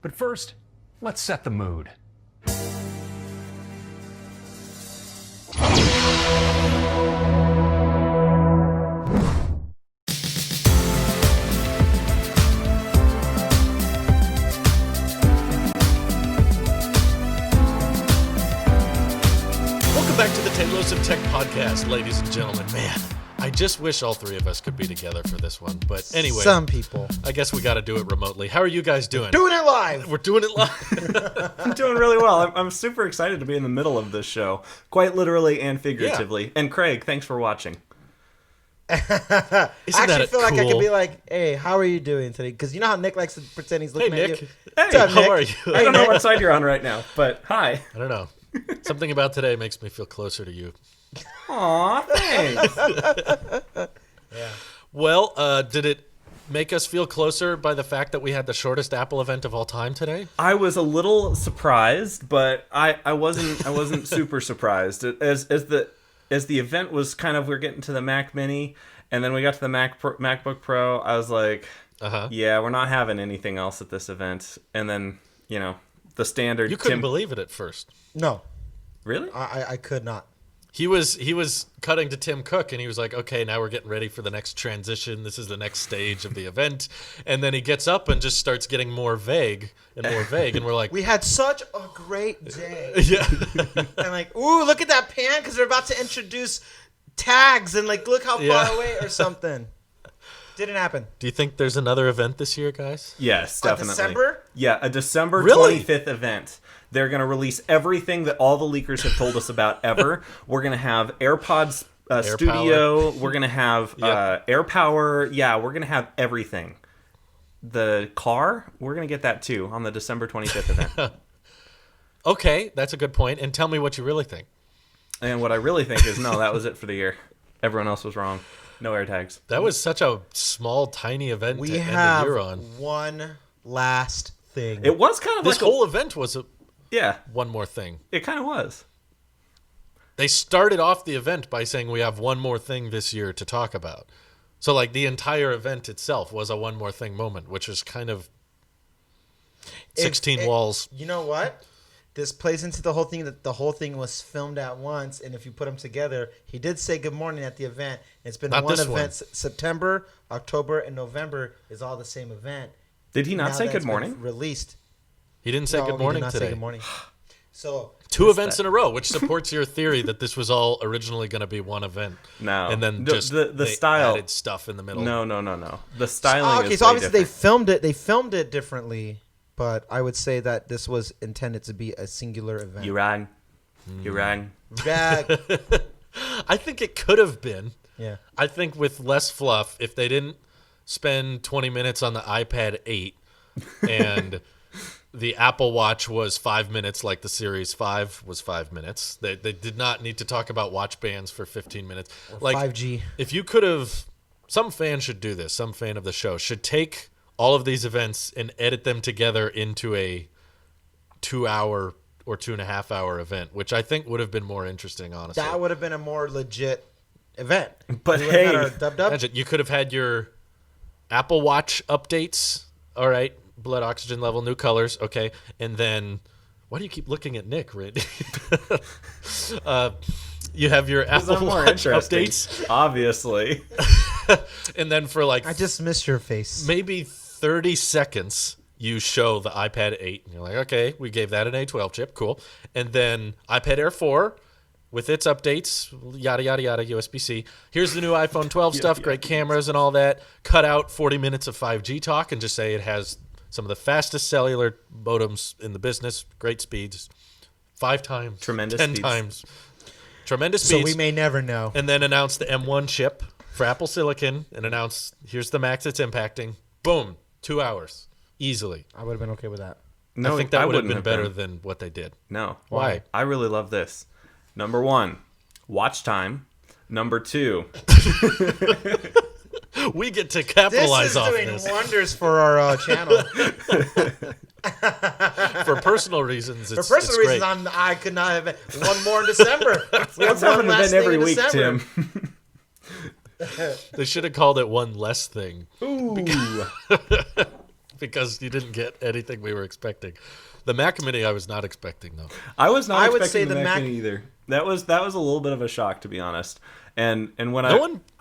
But first, let's set the mood. Welcome back to the Talos of Tech podcast, ladies and gentlemen. Man, I just wish all three of us could be together for this one. But anyway, some people. I guess we got to do it remotely. How are you guys doing? Doing it live. We're doing it live. I'm doing really well. I'm super excited to be in the middle of this show, quite literally and figuratively. Yeah. And Craig, thanks for watching. I actually feel like I could be like, hey, how are you doing today? Because you know how Nick likes to pretend he's looking Hey, at Nick. you. Hey, up, how Nick? are you? I don't know what side you're on right now, but hi. I don't know. Something about today makes me feel closer to you. Aw, thanks. Yeah. Well, did it make us feel closer by the fact that we had the shortest Apple event of all time today? I was a little surprised, but I wasn't super surprised. As the event was kind of, we're getting to the Mac Mini, and then we got to the MacBook Pro. I was like, yeah, we're not having anything else at this event. And then, you know, the standard. You couldn't believe it at first. No. Really? I could not. He was cutting to Tim Cook, and he was like, okay, now we're getting ready for the next transition. This is the next stage of the event. And then he gets up and just starts getting more vague and more vague. And we're like, we had such a great day. yeah. And like, ooh, look at that pan because they're about to introduce tags and like, look how far away or something. Didn't happen. Do you think there's another event this year, guys? Yes, definitely. December? Yeah, a December Really? 25th event. They're going to release everything that all the leakers have told us about ever. We're going to have AirPods Studio. We're going to have AirPower. Yeah, we're going to have everything. The car, we're going to get that too on the December 25th event. Okay, that's a good point. And tell me what you really think. And what I really think is, no, that was it for the year. Everyone else was wrong. No AirTags. That was such a small, tiny event We to end have the year on. one last thing. It was kind of This like whole event was yeah, one more thing. it kind of was. They started off the event by saying we have one more thing this year to talk about. So, like, the entire event itself was a one more thing moment, which is kind of 16 walls. You know what? This plays into the whole thing that the whole thing was filmed at once, and if you put them together, he did say good morning at the event. It's been Not one this event. one. September, October, and November is all the same event. Did he not Now say that's good been morning? Released. He didn't say No, good he morning did not today. Say good morning. So Two events in a row, which supports your theory that this was all originally going to be one event. No. And then The- just the they style- added stuff in the middle. No. The styling okay, is so way obviously different. they filmed it differently, but I would say that this was intended to be a singular event. You rang. You rang. Back. I think it could have been. Yeah. I think with less fluff, if they didn't spend 20 minutes on the iPad 8 and the Apple Watch was 5 minutes like the Series 5 was 5 minutes, they did not need to talk about watch bands for 15 minutes. Or Like 5G. If you could have, some fan should do this, some fan of the show should take all of these events and edit them together into a 2-hour or 2.5-hour event, which I think would have been more interesting, honestly. That would have been a more legit event. But We would have had hey- our dub-dub. Imagine, you could have had your Apple Watch updates. All right, blood oxygen level, new colors. Okay, and then why do you keep looking at Nick, Randy? You have your Apple I'm more Watch interesting, updates, obviously. and then for like I just missed your face. maybe 30 seconds, you show the iPad 8, and you're like, okay, we gave that an A12 chip, cool. And then iPad Air 4 with its updates, yada, yada, yada, USB-C. Here's the new iPhone 12 stuff, great cameras and all that. Cut out 40 minutes of 5G talk and just say it has some of the fastest cellular modems in the business, great speeds, 5 times, Tremendous 10 speeds. times. Tremendous So speeds. we may never know. And then announce the M1 chip for Apple Silicon and announce here's the Macs it's impacting. Boom, 2 hours. Easily. I would have been okay with that. No, I think that would have wouldn't been better than what they did. No. Why? I really love this. Number 1, watch time. Number 2, We get to capitalize This is off doing this. wonders for our channel. For personal reasons, it's, For personal it's reasons, great. I could not have one more in December. We have let's have one an last event thing every in week, December. Tim. They should have called it one less thing. Ooh. because you didn't get anything we were expecting. The Mac Mini I was not expecting, though. I was not I would expecting say the the Mac Mac- Mini either. That was a little bit of a shock, to be honest. And when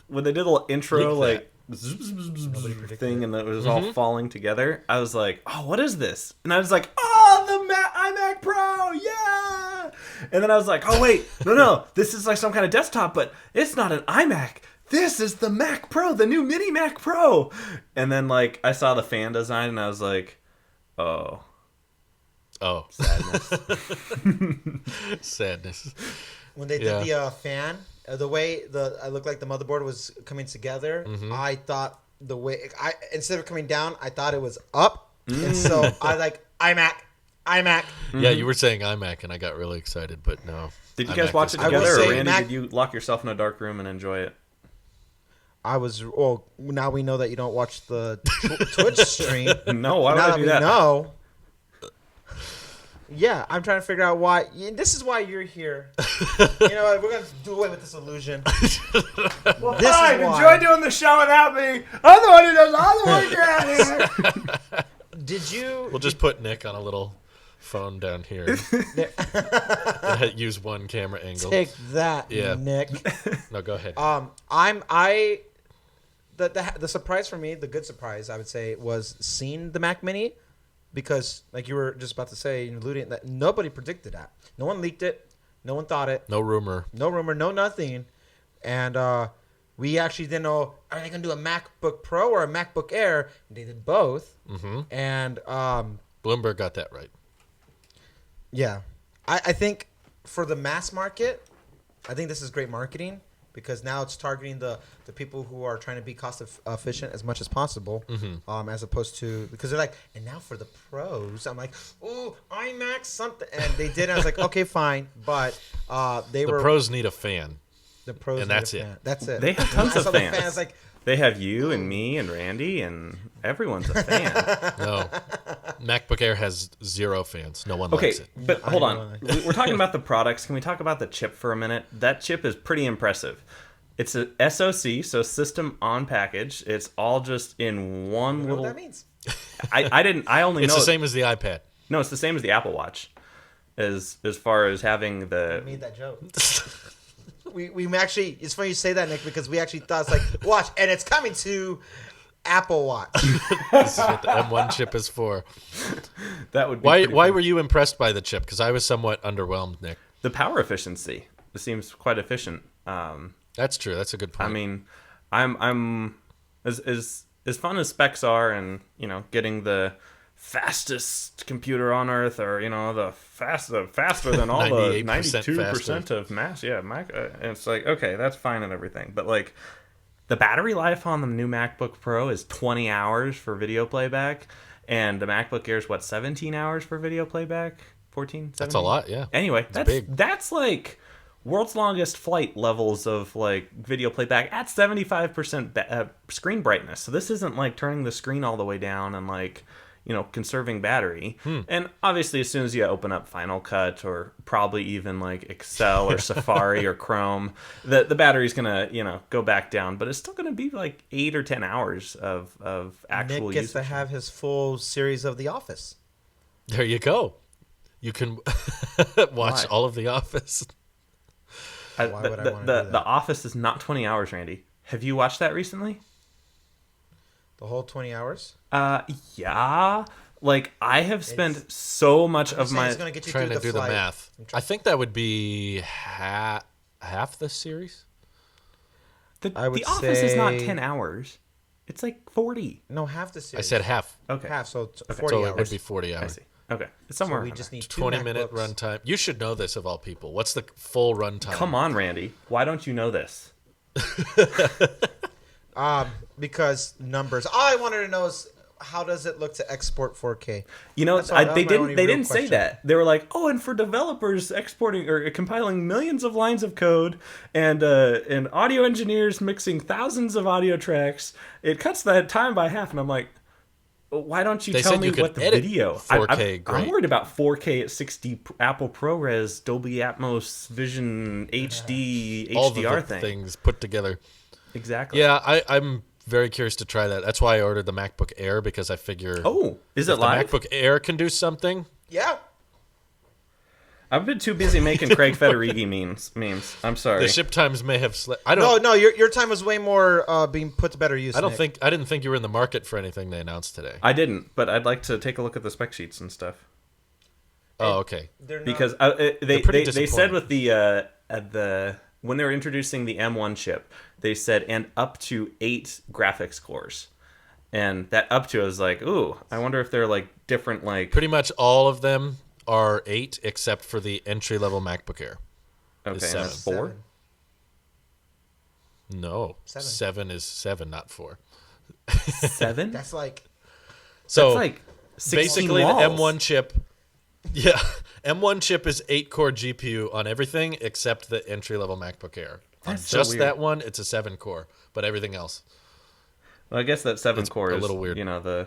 when they did a little intro, leaked like thing, and it was all falling together, I was like, "Oh, what is this?" And I was like, "Oh, the iMac Pro, yeah!" And then I was like, "Oh wait, no, this is like some kind of desktop, but it's not an iMac. This is the Mac Pro, the new Mini Mac Pro." And then like I saw the fan design, and I was like, "Oh, sadness." Sadness. When they did the fan, the way it looked like the motherboard was coming together, I thought the way instead of coming down, I thought it was up, and so I like iMac. Yeah, you were saying iMac, and I got really excited, but no. Did you iMac guys watch is it I will together, or say Randy? Mac- Did you lock yourself in a dark room and enjoy it? I was. Well, now we know that you don't watch the Twitch stream. No, why would Now I that do we that? know. Yeah, I'm trying to figure out why. This is why you're here. You know what? We're gonna do away with this illusion. Well, This is fine. why. Enjoy doing the show without me. I'm the one who does all the work around here. Did you? We'll just put Nick on a little phone down here. And use one camera angle. Take that, Yeah. Nick. No, go ahead. The surprise for me, the good surprise, I would say, was seeing the Mac Mini, because like you were just about to say, alluding that nobody predicted that. No one leaked it. No one thought it. No rumor. No rumor. No nothing. And we actually didn't know, are they going to do a MacBook Pro or a MacBook Air? And they did both. Mm-hmm. And Bloomberg got that right. yeah, I think for the mass market, I think this is great marketing, because now it's targeting the people who are trying to be cost efficient as much as possible, as opposed to, because they're like, and now for the pros, I'm like, ooh, iMac something, and they did. And I was like, okay, fine, but The pros need a fan. the pros, and need a that's it. fan. That's it. They have When tons I of saw the fans. fans, like, They have you and me and Randy, and everyone's a fan. No. MacBook Air has 0 fans. No one Okay, likes it. but hold I on. We're talking about the products. Can we talk about the chip for a minute? That chip is pretty impressive. It's a SoC, so System on Package. It's all just in one I don't know little. what that means. I only It's know the same as the iPad. No, it's the same as the Apple Watch, as far as having I the. made that joke. We actually, it's funny you say that, Nick, because we actually thought it's like, watch, and it's coming to Apple Watch. This is what the M1 chip is for. That would be Why pretty fun. were you impressed by the chip? Because I was somewhat underwhelmed, Nick. The power efficiency? It seems quite efficient. That's true. That's a good point. I mean, I'm as fun as specs are, and getting the fastest computer on earth, or the faster than all the 92% of mass. Yeah, Mac. And it's like, okay, that's fine and everything, but like the battery life on the new MacBook Pro is 20 hours for video playback, and the MacBook Air is 17 hours for video playback. 14. 17? That's a lot. Yeah. Anyway, big. That's like world's longest flight levels of like video playback at 75% screen brightness. So this isn't like turning the screen all the way down and like conserving battery. And obviously, as soon as you open up Final Cut, or probably even like Excel or Safari or Chrome, the battery's gonna go back down, but it's still gonna be like 8 or 10 hours of actual Nick gets usage. to have his full series of The Office. There you go. You can watch Why? all of The Office. Why would I wanna do that? The Office is not 20 hours, Randy. Have you watched that recently? The whole 20 hours? Yeah. Like, I have spent so much of my... It's going to get you Trying through to do the flight. math. I think that would be half the series. The I would Office is not say- 10 hours. It's like 40. No, half the I series. said half. Okay. half, so it's 40 So hours. it would be 40 I hours. see. Okay. It's somewhere So we around just there. need 2 20-minute MacBooks. runtime. You should know this of all people. What's the full runtime? Come on, Randy. Why don't you know this? Because numbers. All I wanted to know is, how does it look to export 4K? You know, That's all- that they was my only didn't real say question. that. They were like, oh, and for developers exporting or compiling millions of lines of code, and audio engineers mixing thousands of audio tracks, it cuts that time by half. And I'm like, why don't you They tell said me you could what the edit video? 4K I'm great. worried about 4K at 60 Apple ProRes, Dolby Atmos, Vision HD, All the HDR thing. things put together. Exactly. Yeah, I'm very curious to try that. That's why I ordered the MacBook Air, because I figure is it if live? the MacBook Air can do something. Yeah. I've been too busy making Craig Federighi memes. I'm sorry. The ship times may have slipped. I don't. No. Your time was way more being put to better use. I don't Nick. think. I didn't think you were in the market for anything they announced today. I didn't, but I'd like to take a look at the spec sheets and stuff. Oh, okay. They're not, Because They're pretty they said disappointing. with the when they were introducing the M1 chip, they said and up to 8 graphics cores, and that up to I was like, ooh, I wonder if they're like different like. Pretty much all of them are 8, except for the entry level MacBook Air. Okay, and seven. that's 4. 7. No, 7. 7 is 7, not 4. 7. That's like So That's like 16 basically, walls. the M1 chip. Yeah, M1 chip is 8-core GPU on everything except the entry level MacBook Air. That's on so just weird. that one, it's a 7-core, but everything else. Well, I guess that 7 It's core a is little weird. You know, the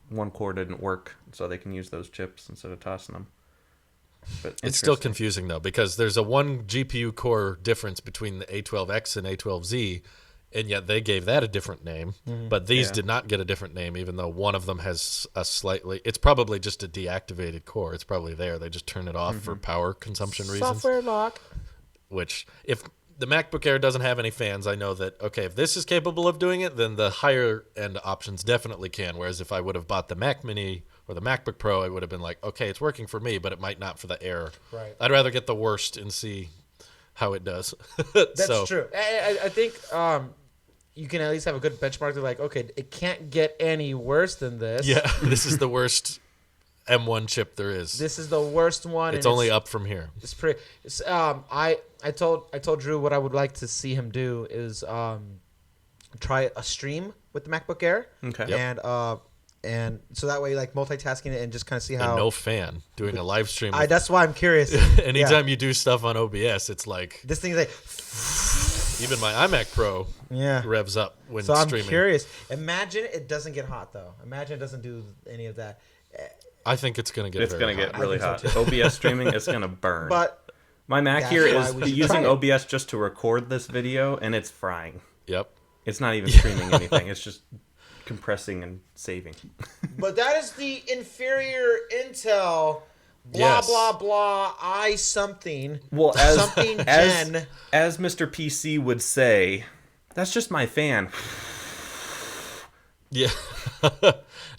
1 core didn't work, so they can use those chips instead of tossing them. But It's still interesting. confusing though, because there's a 1 GPU core difference between the A12X and A12Z, and yet they gave that a different name. But these Yeah. did not get a different name, even though one of them has a slightly. It's probably just a deactivated core. It's probably there. They just turn it off for power consumption reasons. software lock. Which, if the MacBook Air doesn't have any fans, I know that, okay, if this is capable of doing it, then the higher end options definitely can. Whereas if I would have bought the Mac Mini or the MacBook Pro, I would have been like, okay, it's working for me, but it might not for the Air. Right. I'd rather get the worst and see how it does. That's true. I think you can at least have a good benchmark. They're like, okay, it can't get any worse than this. Yeah, this is the worst M1 chip there is. This is the worst one. It's and only up from here. It's pretty. I told Drew what I would like to see him do is try a stream with the MacBook Air. Okay. Yep. And so that way, like multitasking it and just kind of see how. And no fan doing a live stream. with- That's why I'm curious. anytime you do stuff on OBS, it's like This thing is like, even my iMac Pro yeah. revs up when So I'm streaming. curious. Imagine it doesn't get hot though. Imagine it doesn't do any of that. I think it's going to get It's very going to get hot. really I hot. think so, OBS streaming is going to burn. But my Mac That's here why is we should using try it. OBS just to record this video, and it's frying. Yep. It's not even streaming anything. It's just compressing and saving. But that is the inferior Intel. Blah Yes. blah blah. I something. Well, something Gen. as Mr. PC would say, that's just my fan. Yeah.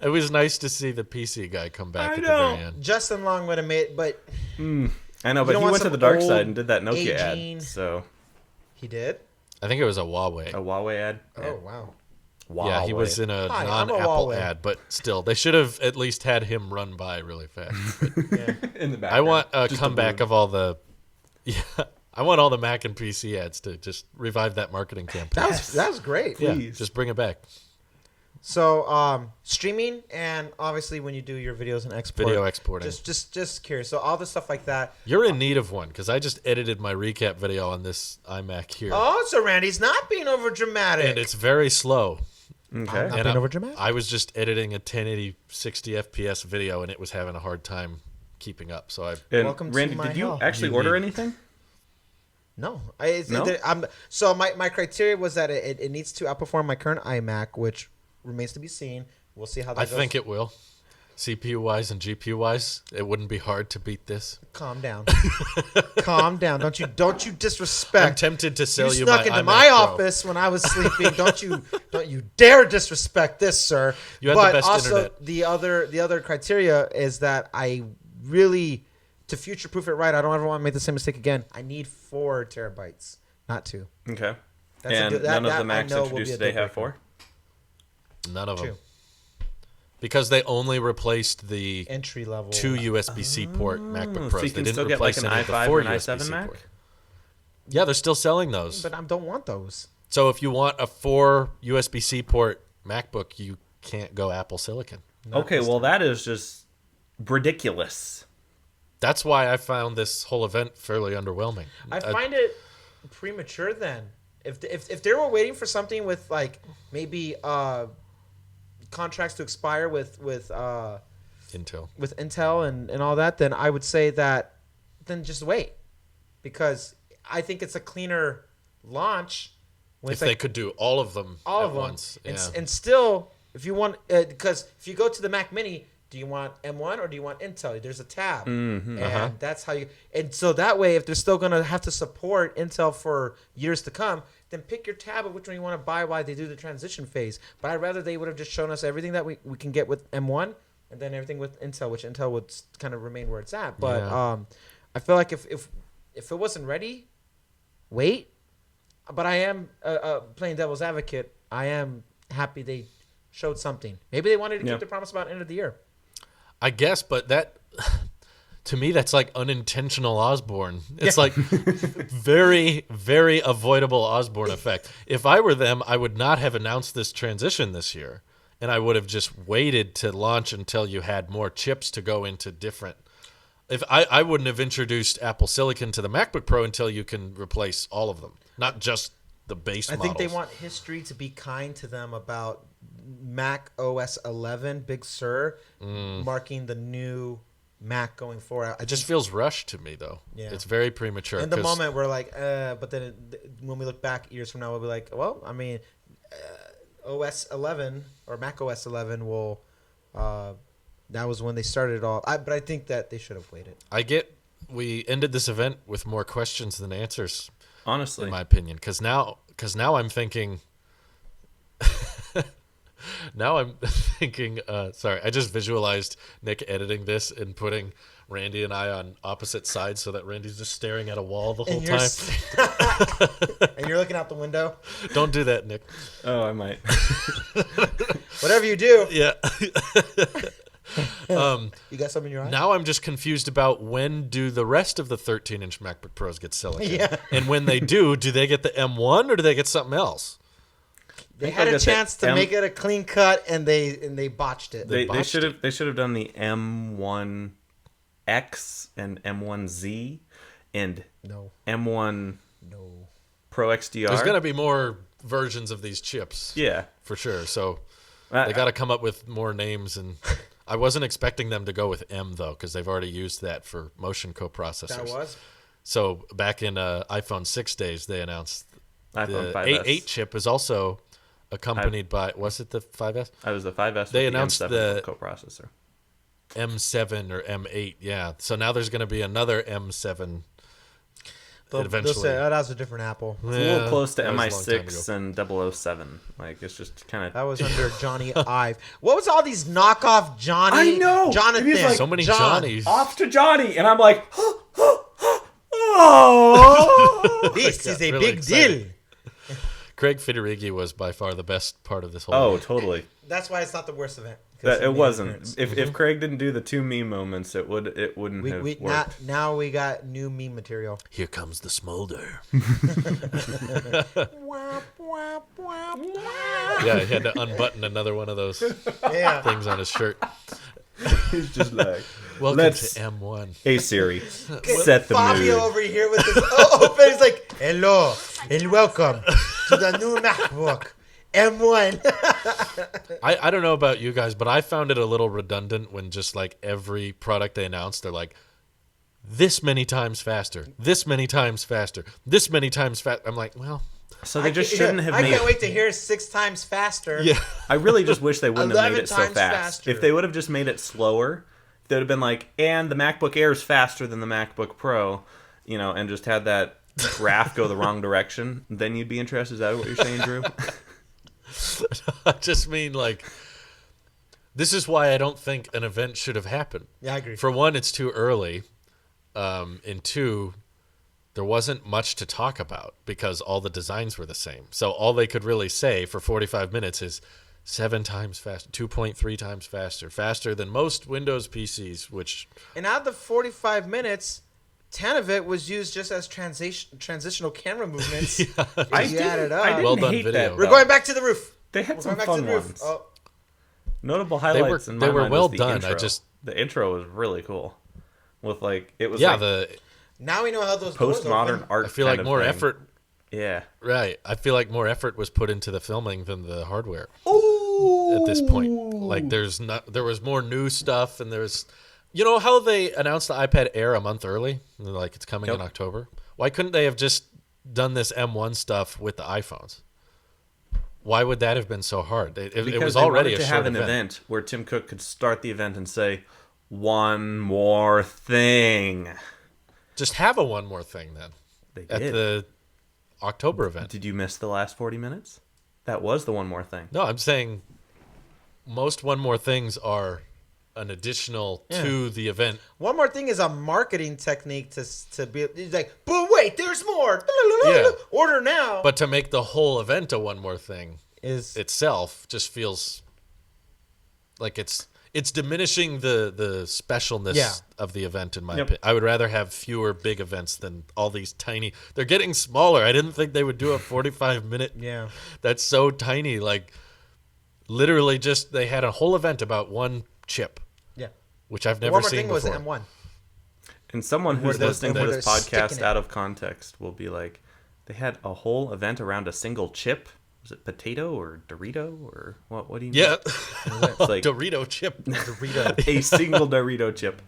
It was nice to see the PC guy come back I at know. the very end. Justin Long would have made, but I know, You but don't he want went to some the dark old side and did that Nokia aging- ad. So he did. I think it was a Huawei. a Huawei ad. Oh wow. Yeah, he was in a Hi, I'm a non-Apple Huawei. ad, but still, they should have at least had him run by really fast. Yeah. in the background. I want a Just comeback balloon. of all the, yeah, I want all the Mac and PC ads to just revive that marketing campaign. That was great. Yeah, please. just bring it back. So streaming and obviously when you do your videos and export, Video exporting. Just curious. So all the stuff like that. You're in need of one because I just edited my recap video on this iMac here, Oh, so Randy's not being over dramatic. and it's very slow. Okay. Not And being overdramatic. I was just editing a 1080 60 FPS video, and it was having a hard time keeping up. So I And Welcome to Randy, my did you hell. actually You order need- anything? No, No? So my criteria was that it needs to outperform my current iMac, which remains to be seen. We'll see how that I goes. think it will. CPU wise and GPU wise, it wouldn't be hard to beat this. Calm down. Calm down. Don't you disrespect. I'm tempted to sell You you, snuck my into iMac my Pro. office when I was sleeping. Don't you dare disrespect this, sir. You had the but best also internet. the other criteria is that I really, to future proof it right, I don't ever want to make the same mistake again. I need 4 terabytes, not 2. Okay. That's a and deal- that- none of that the I Macs know will be introduced a today deal have breaker. 4? None of them. 2 Because they only replaced the entry level. 2 USB-C port MacBook so Pros. you they can didn't still get, like, replace an any of the i5 4 or an i7 USB-C Mac? port. Yeah, they're still selling those. But I don't want those. So if you want a 4 USB-C port MacBook, you can't go Apple Silicon. Okay, well, that is just ridiculous. That's why I found this whole event fairly underwhelming. I find it premature then. If they were waiting for something with like maybe contracts to expire with Intel. Intel and all that, then I would say that then just wait, because I think it's a cleaner launch When If it's they could do all of them all at of them, once. and, Yeah. and still, if you want, because if you go to the Mac Mini, do you want M1 or do you want Intel? There's a tab, and that's how you. And so that way, if they're still gonna have to support Intel for years to come, then pick your tab of which one you want to buy while they do the transition phase. But I'd rather they would have just shown us everything that we can get with M1, and then everything with Intel, which Intel would kind of remain where it's at. But Yeah. I feel like if it wasn't ready, wait. But I am playing devil's advocate. I am happy they showed something. Maybe they wanted to keep the promise about end of the year. I guess, but that to me that's like unintentional Osborne. It's like very, very avoidable Osborne effect. If I were them, I would not have announced this transition this year, and I would have just waited to launch until you had more chips to go into different. If I wouldn't have introduced Apple Silicon to the MacBook Pro until you can replace all of them, not just the base I models. think they want history to be kind to them about Mac OS 11, Big Sur, marking the new Mac going forward. It just feels rushed to me, though. Yeah. It's very premature. in the 'cause moment we're like, but then when we look back years from now, we'll be like, well, I mean, OS 11 or Mac OS 11 will. That was when they started it all. But I think that they should have waited. we ended this event with more questions than answers, Honestly, in my opinion. Because now I'm thinking. Now I'm thinking. Sorry, I just visualized Nick editing this and putting Randy and I on opposite sides so that Randy's just staring at a wall the whole time. And you're looking out the window. Don't do that, Nick. oh, I might. Whatever you do, Yeah. you got something in your eye. Now I'm just confused about when do the rest of the 13-inch MacBook Pros get Silicon? Yeah. And when they do they get the M1 or do they get something else? They think had they'll a get the chance to make it a clean cut, and they botched it. They botched should have done the M1X and M1Z and no, M1 no. Pro XDR. There's going to be more versions of these chips. yeah. For sure. So they got to come up with more names. And I wasn't expecting them to go with M, though, because they've already used that for motion coprocessors. That was. So back in iPhone 6 days, they announced iPhone the 5S. 8 chip is also accompanied by, was it the 5S? I was the 5S. They with announced the M7 the- coprocessor. M7 or M8, yeah. So now there's going to be another M7 They'll eventually. say, oh, that was a different Apple. It's a little close to that was a long time MI6 ago. and 007. Like, it's just kind That of. was under Johnny Ive. What was all these knockoff Johnny? I know! Jonathan. It is like So many John. Johnnies. Off to Johnny! And I'm like, oh! This is a really big excited. deal. Craig Federighi was by far the best part of this whole Oh, year. totally. That's why it's not the worst event. 'cause It made wasn't. appearance. If Craig didn't do the two meme moments, it wouldn't have We worked. now we got new meme material. Here comes the smolder. Yeah, he had to unbutton another one of those Yeah. things on his shirt. He's just like, Welcome Let's- to M1. hey Siri, set the Fabio mood. over here with his open. He's like, hello and welcome to the new MacBook M1. I don't know about you guys, but I found it a little redundant when just like every product they announced, they're like, this many times faster, this many times faster, this many times faster. I'm like, well, So they just shouldn't have I made. can't wait to hear 6 times faster. yeah. I really just wish they wouldn't have 11 made it so times fast. faster. If they would have just made it slower, they would have been like, and the MacBook Air is faster than the MacBook Pro, and just had that graph go the wrong direction. Then you'd be interested. Is that what you're saying, Drew? I just mean like, this is why I don't think an event should have happened. Yeah, I agree. For one, it's too early. And two, there wasn't much to talk about because all the designs were the same. So all they could really say for 45 minutes is 7 times faster, 2.3 times faster than most Windows PCs, which And out of the 45 minutes, 10 of it was used just as transitional camera movements. If you add it up. I didn't Well done hate video. that. We're going back to the roof. They had We're some going back to fun the roof. ones. Oh, Notable highlights in my they were mind well was the done. Intro. I just the intro was really cool. With it was yeah, like the now we know how those doors postmodern open. art. I feel kind like of more thing. effort. Yeah. Right, I feel like more effort was put into the filming than the hardware Ooh. at this point. Like there was more new stuff, and there's, how they announced the iPad Air a month early. And they're like, it's coming in October. Why couldn't they have just done this M1 stuff with the iPhones? Why would that have been so hard? It Because was they already wanted a to short have an event where Tim Cook could start the event and say, "One more thing." Just have a one more thing then They at did. the October event. Did you miss the last 40 minutes? That was the one more thing. No, I'm saying most one more things are an additional to the event. One more thing is a marketing technique to be it's like, but wait, there's more. Yeah. Order now. But to make the whole event a one more thing is itself just feels like it's diminishing the specialness of the event, in my opinion. I would rather have fewer big events than all these tiny. They're getting smaller. I didn't think they would do a 45-minute. Yeah. That's so tiny. Like, literally just they had a whole event about one chip, which I've never one more seen thing before. was M1. And someone who's they're- listening to where this they're podcast sticking it. out of context will be like, they had a whole event around a single chip. Was it potato or Dorito or what? What do you mean? Yeah, It's like Dorito chip. Dorito. a single Dorito chip.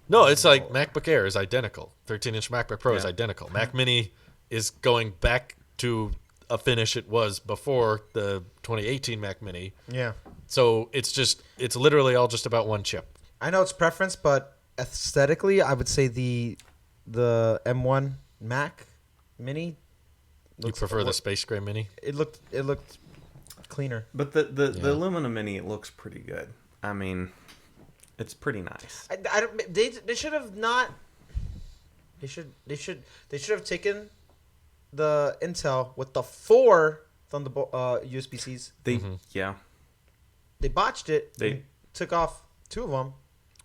No, it's like MacBook Air is identical. 13-inch MacBook Pro is Yeah. identical. Mac Mini is going back to a finish it was before the 2018 Mac Mini. Yeah. So it's literally all just about one chip. I know it's preference, but aesthetically, I would say the M1 Mac Mini. You prefer the Space Gray Mini? It looked cleaner. But the aluminum mini looks pretty good. I mean, it's pretty nice. I don't. They should have not. They should have taken the Intel with the 4 Thunderbolt USB-Cs. Yeah. They botched it. They- and took off 2 of them.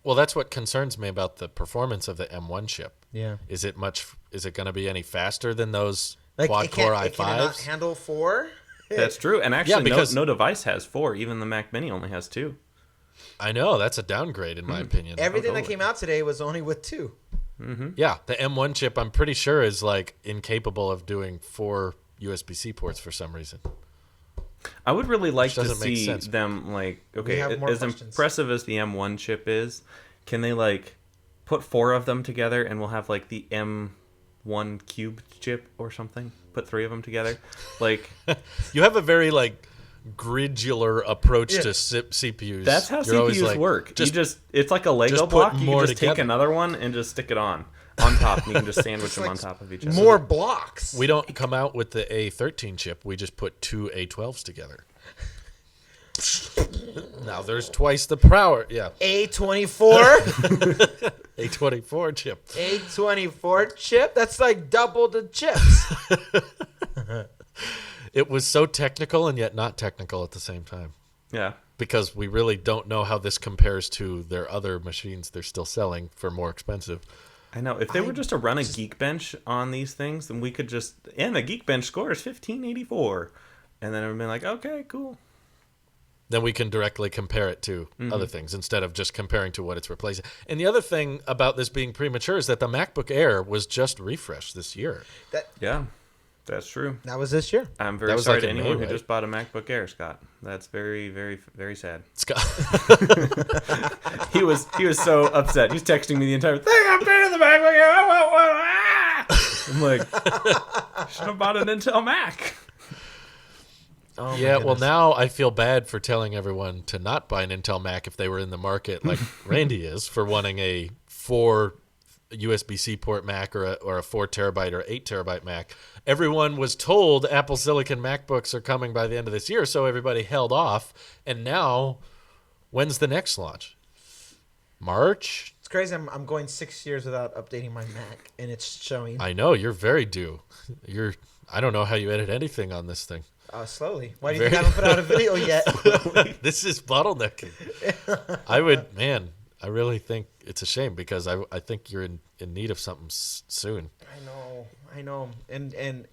Well, that's what concerns me about the performance of the M1 chip. Yeah. Is it going to be any faster than those Like quad-core it cannot i5s? handle 4. That's true. And actually, because- no device has 4. Even the Mac Mini only has 2. I know. That's a downgrade, in my opinion. Everything that totally. came out today was only with 2. Yeah, the M1 chip, I'm pretty sure, is like incapable of doing 4 USB-C ports for some reason. I would really like to doesn't make see sense. them, like, okay, have more as questions. impressive as the M1 chip is, can they, like, put 4 of them together and we'll have, like, the M1 cube chip or something? Put 3 of them together? Like, You have a very like gridular approach to CPUs. that's how You're always CPUs like, work. Just, It's like a Lego just put block. You more can just take together. another one and just stick it on top. And you can just sandwich them on top of each other. More blocks. we don't come out with the A13 chip. We just put 2 A12s together. Now there's twice the power. Yeah, A24. A24 chip. A24 chip. That's like double the chips. It was so technical and yet not technical at the same time, Yeah. because we really don't know how this compares to their other machines they're still selling for more expensive. I know. If they were just to run a Geekbench on these things, then we could just... And the Geekbench score is 1584. And then it would be like, okay, cool. Then we can directly compare it to other things instead of just comparing to what it's replacing. And the other thing about this being premature is that the MacBook Air was just refreshed this year. Yeah, that's true. That was this year. I'm very That was sorry like to in anyone May, who right? just bought a MacBook Air, Scott. That's very, very, very sad. Scott, He was so upset. He's texting me the entire thing. I'm paying the MacBook Air. I want one. Ah! I'm like, should have bought an Intel Mac. Oh, my yeah, well, goodness. now I feel bad for telling everyone to not buy an Intel Mac if they were in the market, like Randy is, for wanting a 4 USB-C port Mac or a 4 terabyte or 8 terabyte Mac. Everyone was told Apple Silicon MacBooks are coming by the end of this year, so everybody held off. And now, when's the next launch? March? It's crazy. I'm going 6 years without updating my Mac, and it's showing I know, you're very due. I don't know how you edit anything on this thing. slowly. Why do you think I haven't put out a video yet? This is bottlenecking. I really think it's a shame because I think you're in need of something soon. I know. And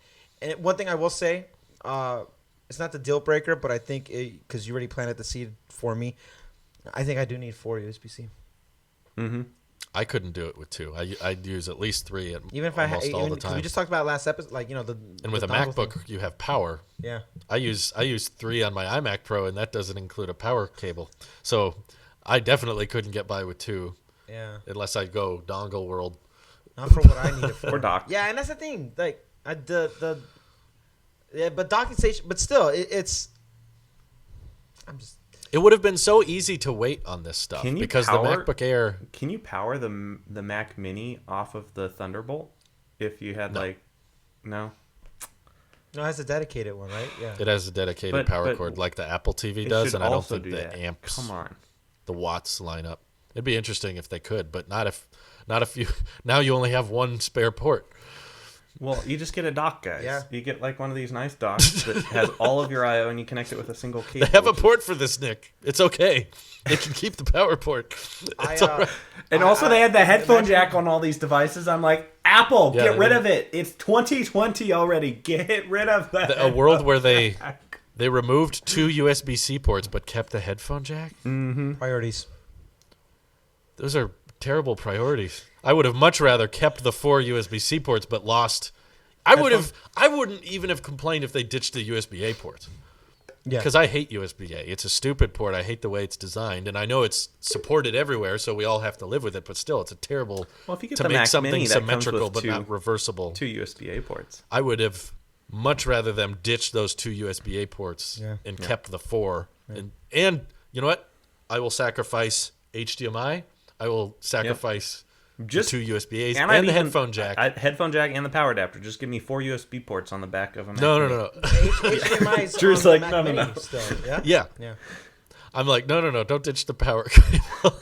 one thing I will say, it's not the deal breaker, but I think because you already planted the seed for me, I think I do need 4 USB-C. Mm-hmm. I couldn't do it with 2. I'd use at least 3 at Even if I almost all the 'cause time. we just talked about last episode, like and with the a dongle MacBook, thing. you have power. Yeah. I use 3 on my iMac Pro, and that doesn't include a power cable. So I definitely couldn't get by with 2 Yeah. unless I go dongle world. Not for what I need it for. Or dock. Yeah, and that's the thing. Like Yeah, but docking station, but still, it's. I'm just. It would have been so easy to wait on this stuff because the MacBook Air. Can you power the Mac Mini off of the Thunderbolt if you had no? No, it has a dedicated one, right? Yeah. It has a dedicated power cord like the Apple TV does, and I don't think the amps, the watts line up. It'd be interesting if they could, but not if you. Now you only have one spare port. Well, you just get a dock, guys. Yeah. You get like one of these nice docks that has all of your I/O, and you connect it with a single cable. They have a port for this, Nick. It's okay. They can keep the power port. It's all right. And also, they had the headphone jack on all these devices. I'm like, Apple, get rid of it. It's 2020 already. Get rid of that. A world where they removed 2 USB-C ports but kept the headphone jack? Mm-hmm. Priorities. Those are terrible priorities. I would have much rather kept the 4 USB-C ports but lost. I wouldn't even have complained if they ditched the USB-A port. Yeah. Because I hate USB-A. It's a stupid port. I hate the way it's designed, and I know it's supported everywhere, so we all have to live with it. But still, it's a terrible if you get to the make Mac something Mini, symmetrical but not reversible. 2 USB-A ports. I would have much rather them ditch those 2 USB-A ports and kept the 4. Yeah. And you know what? I will sacrifice HDMI. I will sacrifice just 2 USB-As and the headphone jack. Headphone jack and the power adapter. Just give me 4 USB ports on the back of a Mac. No. HDMI is Drew's on like, the Mac no. Mini still. Yeah. I'm like, no, don't ditch the power cable.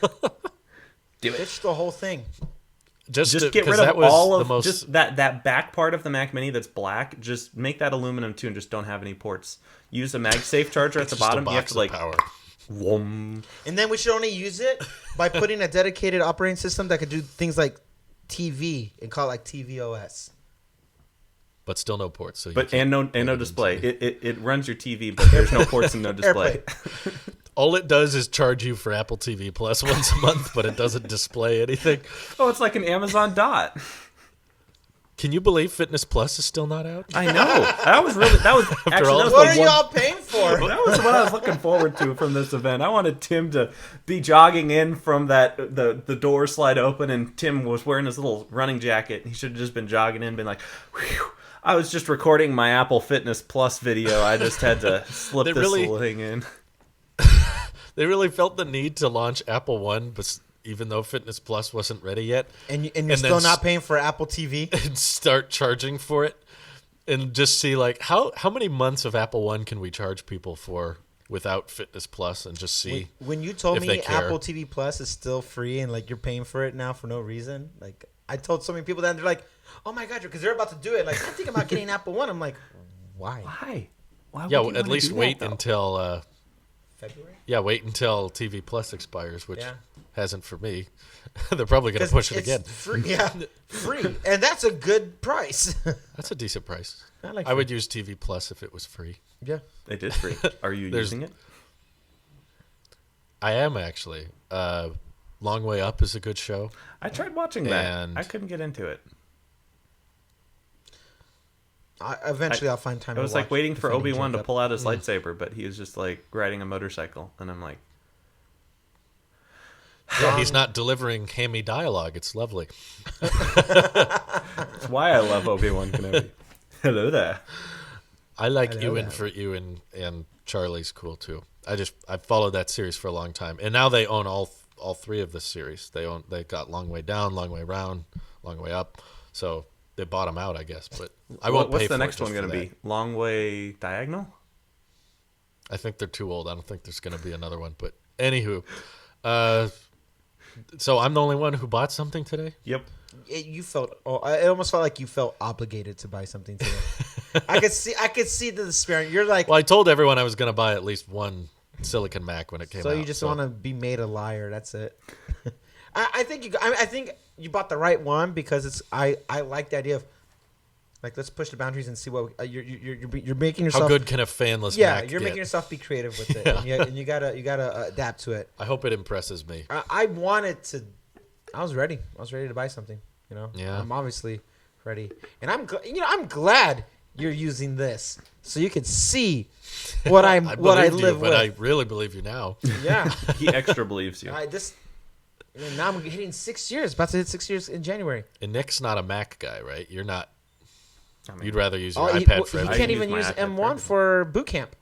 Do it. Ditch the whole thing. Just get rid of all of just that back part of the Mac Mini that's black. Just make that aluminum too, and just don't have any ports. Use a MagSafe charger at the bottom. You have to power. And then we should only use it by putting a dedicated operating system that could do things like TV and call it like tvOS. But still no ports. So no display. It runs your TV, but there's no ports and no display. All it does is charge you for Apple TV Plus once a month, but it doesn't display anything. Oh, it's like an Amazon Dot. Can you believe Fitness Plus is still not out? I know. That was what are y'all paying for? That was what I was looking forward to from this event. I wanted Tim to be jogging in from the door slide open, and Tim was wearing his little running jacket. He should have just been jogging in, been like, whew. I was just recording my Apple Fitness Plus video. I just had to slip this little thing in. They really felt the need to launch Apple One, but even though Fitness Plus wasn't ready yet. And you're still not paying for Apple TV? And start charging for it. And just see, like, how many months of Apple One can we charge people for without Fitness Plus, and just see when you told if me Apple TV Plus is still free and, like, you're paying for it now for no reason. Like, I told so many people that, and they're like, oh, my God, because they're about to do it. Like, I'm thinking about getting Apple One. I'm like, why? Why yeah, well, at least wait until... February? Yeah, wait until TV Plus expires, which hasn't for me. They're probably going to push it again. Free, free. And that's a good price. That's a decent price. I would use TV Plus if it was free. Yeah. It is free. Are you using it? I am, actually. Long Way Up is a good show. I tried watching that. I couldn't get into it. Eventually, I'll find time to watch. It was like waiting for Obi-Wan to pull out his lightsaber, but he was just like riding a motorcycle. And I'm like... Yeah, he's not delivering hammy dialogue. It's lovely. That's why I love Obi-Wan Kenobi. Hello there. I like Ewan for Ewan, and Charlie's cool too. I followed that series for a long time, and now they own all 3 of the series. They got Long Way Down, Long Way Round, Long Way Up. So they bought them out, I guess. But I won't pay for it. What's the next one going to be? Long Way Diagonal? I think they're too old. I don't think there's going to be another one. But anywho, so I'm the only one who bought something today? Yep. It almost felt like you felt obligated to buy something today. I could see the despair. You're like, well, I told everyone I was going to buy at least one Silicon Mac when it came out. So you just want to be made a liar. That's it. I think you bought the right one because I like the idea of, like, let's push the boundaries and see what you're making yourself. How good can a fanless Mac get? You're making yourself be creative with it, and you gotta adapt to it. I hope it impresses me. I wanted to. I was ready. I was ready to buy something. Yeah. I'm obviously ready, and I'm glad you're using this so you can see what I live with. But I really believe you now. Yeah, he extra believes you. Now I'm hitting 6 years. About to hit 6 years in January. And Nick's not a Mac guy, right? You're not. You'd rather use your Oh, iPad for he everything. can't use even my use iPad for M1 everything. for boot camp.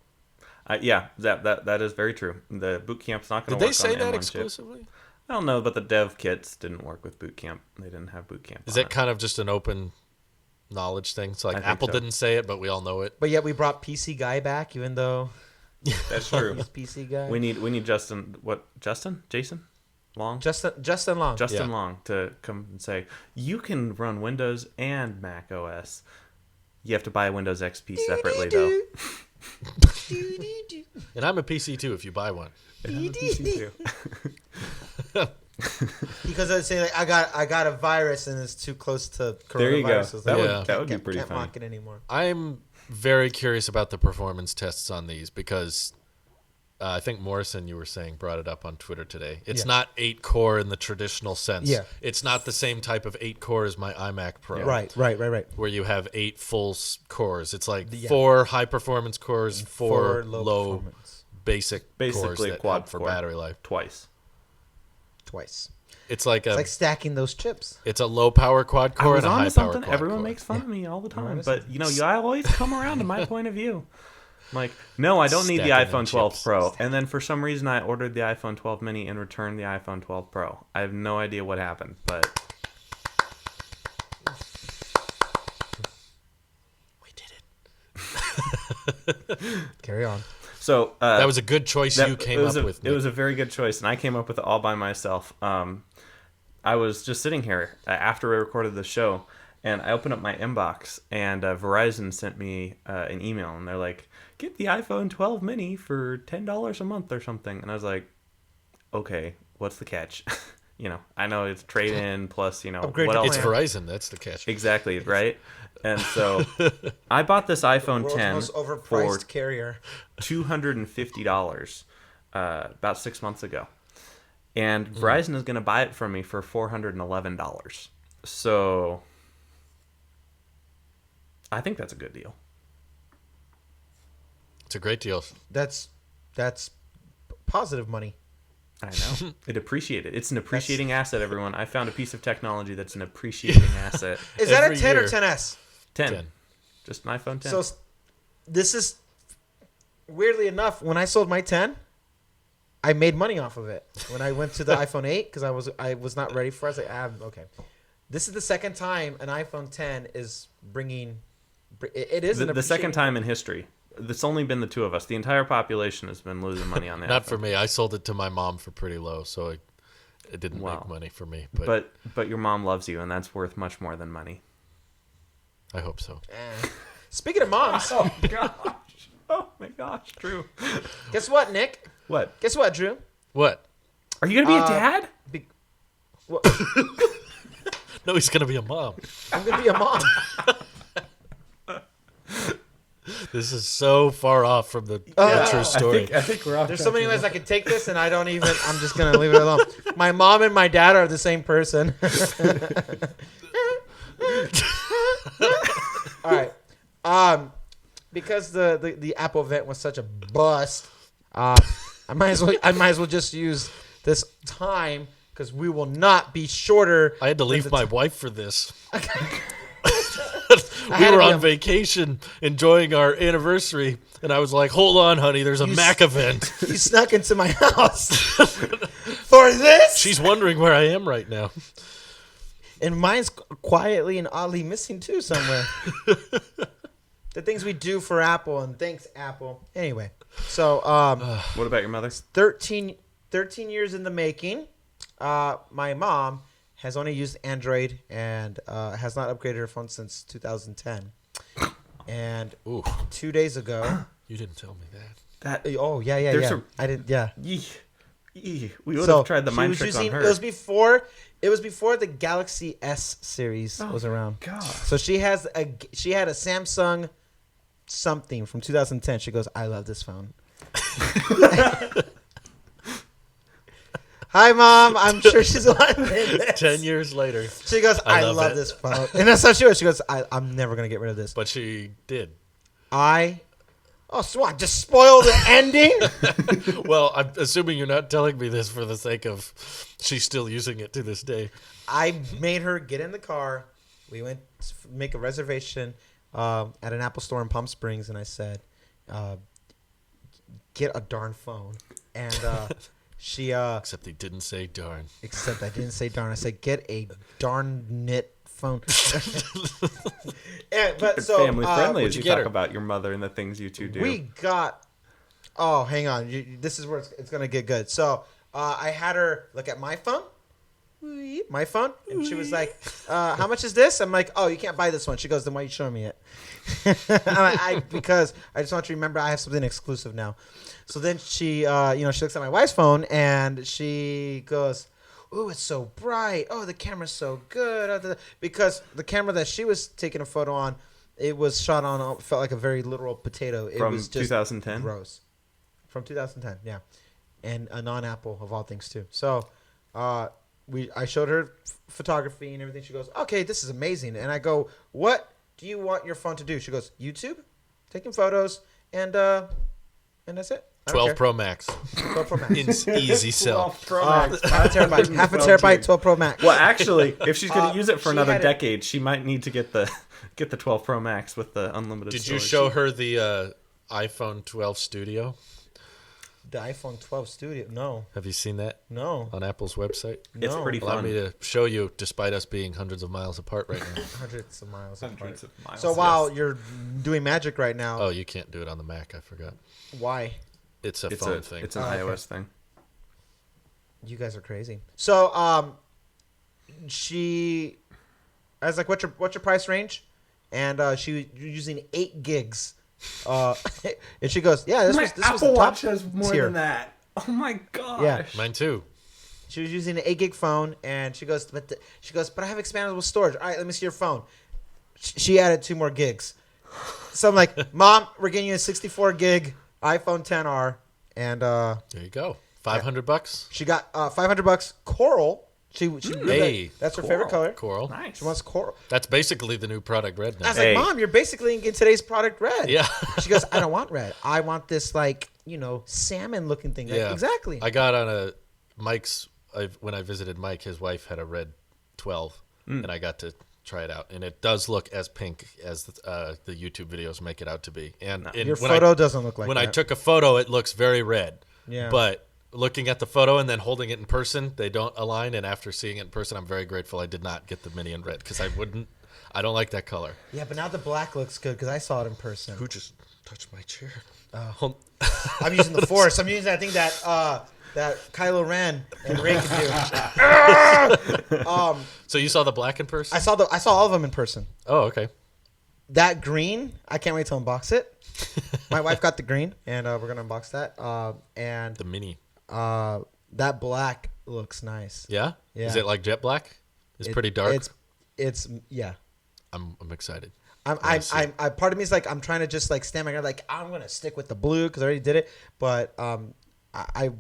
Yeah, that is very true. The boot camp's not going Did to work they say on the that M1 exclusively? chip. I don't know, but the dev kits didn't work with boot camp. They didn't have boot camp. Is on that kind of just an open knowledge thing? So I like think Apple so. didn't say it, but we all know it. But yet we brought PC Guy back, even though That's true. he's PC Guy. we need Justin. What? Justin? Jason? Long? Justin Long. Justin Yeah. Long to come and say you can run Windows and Mac OS. You have to buy Windows XP separately though. And I'm a PC too if you buy one. Because I say like I got a virus and it's too close to coronavirus. There you go. So it's That like, would- that would be can't- pretty can't funny. mock it anymore. I'm very curious about the performance tests on these because I think Morrison, you were saying, brought it up on Twitter today. It's Yeah. not 8-core in the traditional sense. Yeah. It's not the same type of 8-core as my iMac Pro. Right. Where you have 8 full cores. It's like Yeah. 4 high-performance cores, 4 low performance. basic cores Basically that quad help for core. battery life. Twice. Twice. It's like It's like stacking those chips. it's a low-power quad I core was and a on to high-power something. quad Everyone core. makes fun of me all the time, onto but I always come around to my point of view. I'm like, no, I don't need the Stacking them iPhone 12 chips. Pro. And then for some reason, I ordered the iPhone 12 Mini and returned the iPhone 12 Pro. I have no idea what happened, but We did it. Carry on. so That was a good choice you came up with. It was a very good choice, and I came up with it all by myself. I was just sitting here after we recorded the show, and I opened up my inbox, and Verizon sent me an email, and they're like, "Get the iPhone 12 Mini for $10 a month or something." And I was like, "Okay, what's the catch?" I know it's trade-in plus, Upgrade what to else? It's plan. Verizon. That's the catch. Exactly, right? And so I bought this iPhone World's 10 most for overpriced carrier. $250 about 6 months ago. And Verizon is going to buy it from me for $411. So I think that's a good deal. It's a great deal. That's positive money. I know. It appreciated. It's an appreciating asset, everyone. I found a piece of technology that's an appreciating asset. Is that a Every 10 or year. 10s? 10. 10. Just an iPhone 10. So this is weirdly enough, when I sold my 10, I made money off of it. When I went to the iPhone 8 because I was not ready for it. I was like, okay. This is the second time an iPhone 10 is bringing it is the second time in history. It's only been the two of us. The entire population has been losing money on the Not iPhone. for me. I sold it to my mom for pretty low, so it didn't Wow. make money for me. But your mom loves you, and that's worth much more than money. I hope so. Speaking of moms, Oh my gosh, Drew. guess what, Nick? What? Guess what, Drew? What? Are you gonna be a dad? What? No, he's gonna be a mom. I'm gonna be a mom. This is so far off from the true story. I think we're off. There's so many ways I could take this, and I don't even. I'm just gonna leave it alone. My mom and my dad are the same person. All right. Because the Apple event was such a bust, I might as well just use this time because we will not be shorter. I had to leave than my wife for this. I We had to were be on a- vacation enjoying our anniversary, and I was like, "Hold on, honey, there's a Mac event." You snuck into my house for this, She's wondering where I am right now. and mine's quietly and oddly missing too somewhere. The things we do for Apple, and thanks Apple. Anyway, so What about your mother? 13 years in the making. My mom has only used Android and has not upgraded her phone since 2010. And Ooh, 2 days ago, you didn't tell me that. That oh yeah, There's yeah, a- I didn't, yeah. we would have tried the she mind was trick on her. It was before the Galaxy S series was around. God. So she had a Samsung something from 2010. She goes, "I love this phone." Hi, Mom. I'm sure she's watching this. 10 years later, She goes, "I love love it." this phone," and that's how she was. She goes, "I'm never gonna get rid of this." but she did. So what? Just spoil the ending? Well, I'm assuming you're not telling me this for the sake of she's still using it to this day. I made her get in the car. We went to make a reservation. at an Apple store in Palm Springs, and I said, "Get a darn phone." And she Except they didn't say darn. except I didn't say darn. I said, "Get a darn knit phone." But so Family friendly as you you get talk her? about your mother and the things you two do. we got. Oh, hang on. This is where it's gonna get good. So I had her look at my phone. My phone, and she was like, "How much is this?" I'm like, "Oh, you can't buy this one." She goes, "Then why are you showing me it?" Because I just want you to remember I have something exclusive now. So then she looks at my wife's phone and she goes, "Ooh, it's so bright. Oh, the camera's so good." Because the camera that she was taking a photo on, it was shot on, felt like a very literal potato. It From was just 2010? gross. From 2010, yeah, and a non-Apple of all things too. So, I showed her photography and everything. She goes, "Okay, this is amazing." And I go, "What do you want your phone to do?" She goes, "YouTube, taking photos, and that's it." I don't 12 care. Pro Max. 12 Pro Max. Easy sell. 12 Pro Max. Half a terabyte. Half a terabyte. 12 Pro Max. Well, actually, if she's going to use it for she another had it- decade, she might need to get the 12 Pro Max with the unlimited Did you storage. show her the iPhone 12 Studio? The iPhone 12 Studio. No, Have you seen that no, on Apple's website? It's no. pretty Allow fun. me to show you, despite us being hundreds of miles apart right now. Hundreds of miles apart. Hundreds of miles, So while you're doing magic right now, Oh, you can't do it on the Mac. I forgot. why? It's a it's phone thing. It's an Oh, okay. iOS thing. You guys are crazy. So, I was like, "What's your price range?" And she was using 8 gigs. And she goes, "Yeah, this was the top tier." that. Oh my gosh. Yeah. Mine too. She was using an 8 gig phone, and she goes, "But I have expandable storage." All right, let me see your phone. She added 2 more gigs. So I'm like, "Mom, we're getting you a 64 gig iPhone 10R," and There you go. $500. she got $500 Coral. She Hey, that's her favorite color. Coral. Nice. She wants Coral. That's basically the new product red I now. was Hey. like, "Mom, you're basically in today's product red." Yeah. She goes, "I don't want red. I want this salmon looking thing." Like, Yeah. exactly. I got on when I visited Mike, his wife had a red 12, and I got to try it out, and it does look as pink as the YouTube videos make it out to be. And Your when photo doesn't look like when that. I took a photo, it looks very red. Yeah. But looking at the photo and then holding it in person, they don't align. And after seeing it in person, I'm very grateful I did not get the mini in red because I don't like that color. Yeah, but now the black looks good because I saw it in person. Who just touched my chair? I'm using the Force. I'm using that thing that Kylo Ren and Rey can do. So you saw the black in person? I saw all of them in person. Oh, okay. That green, I can't wait to unbox it. My wife got the green, and we're gonna unbox that. And The mini. that black looks nice. Yeah? Yeah. Is it like jet black? It's pretty dark. It's yeah. I'm excited. I'm part of me is like I'm trying to just like stand my ground, like I'm gonna stick with the blue because I already did it. But I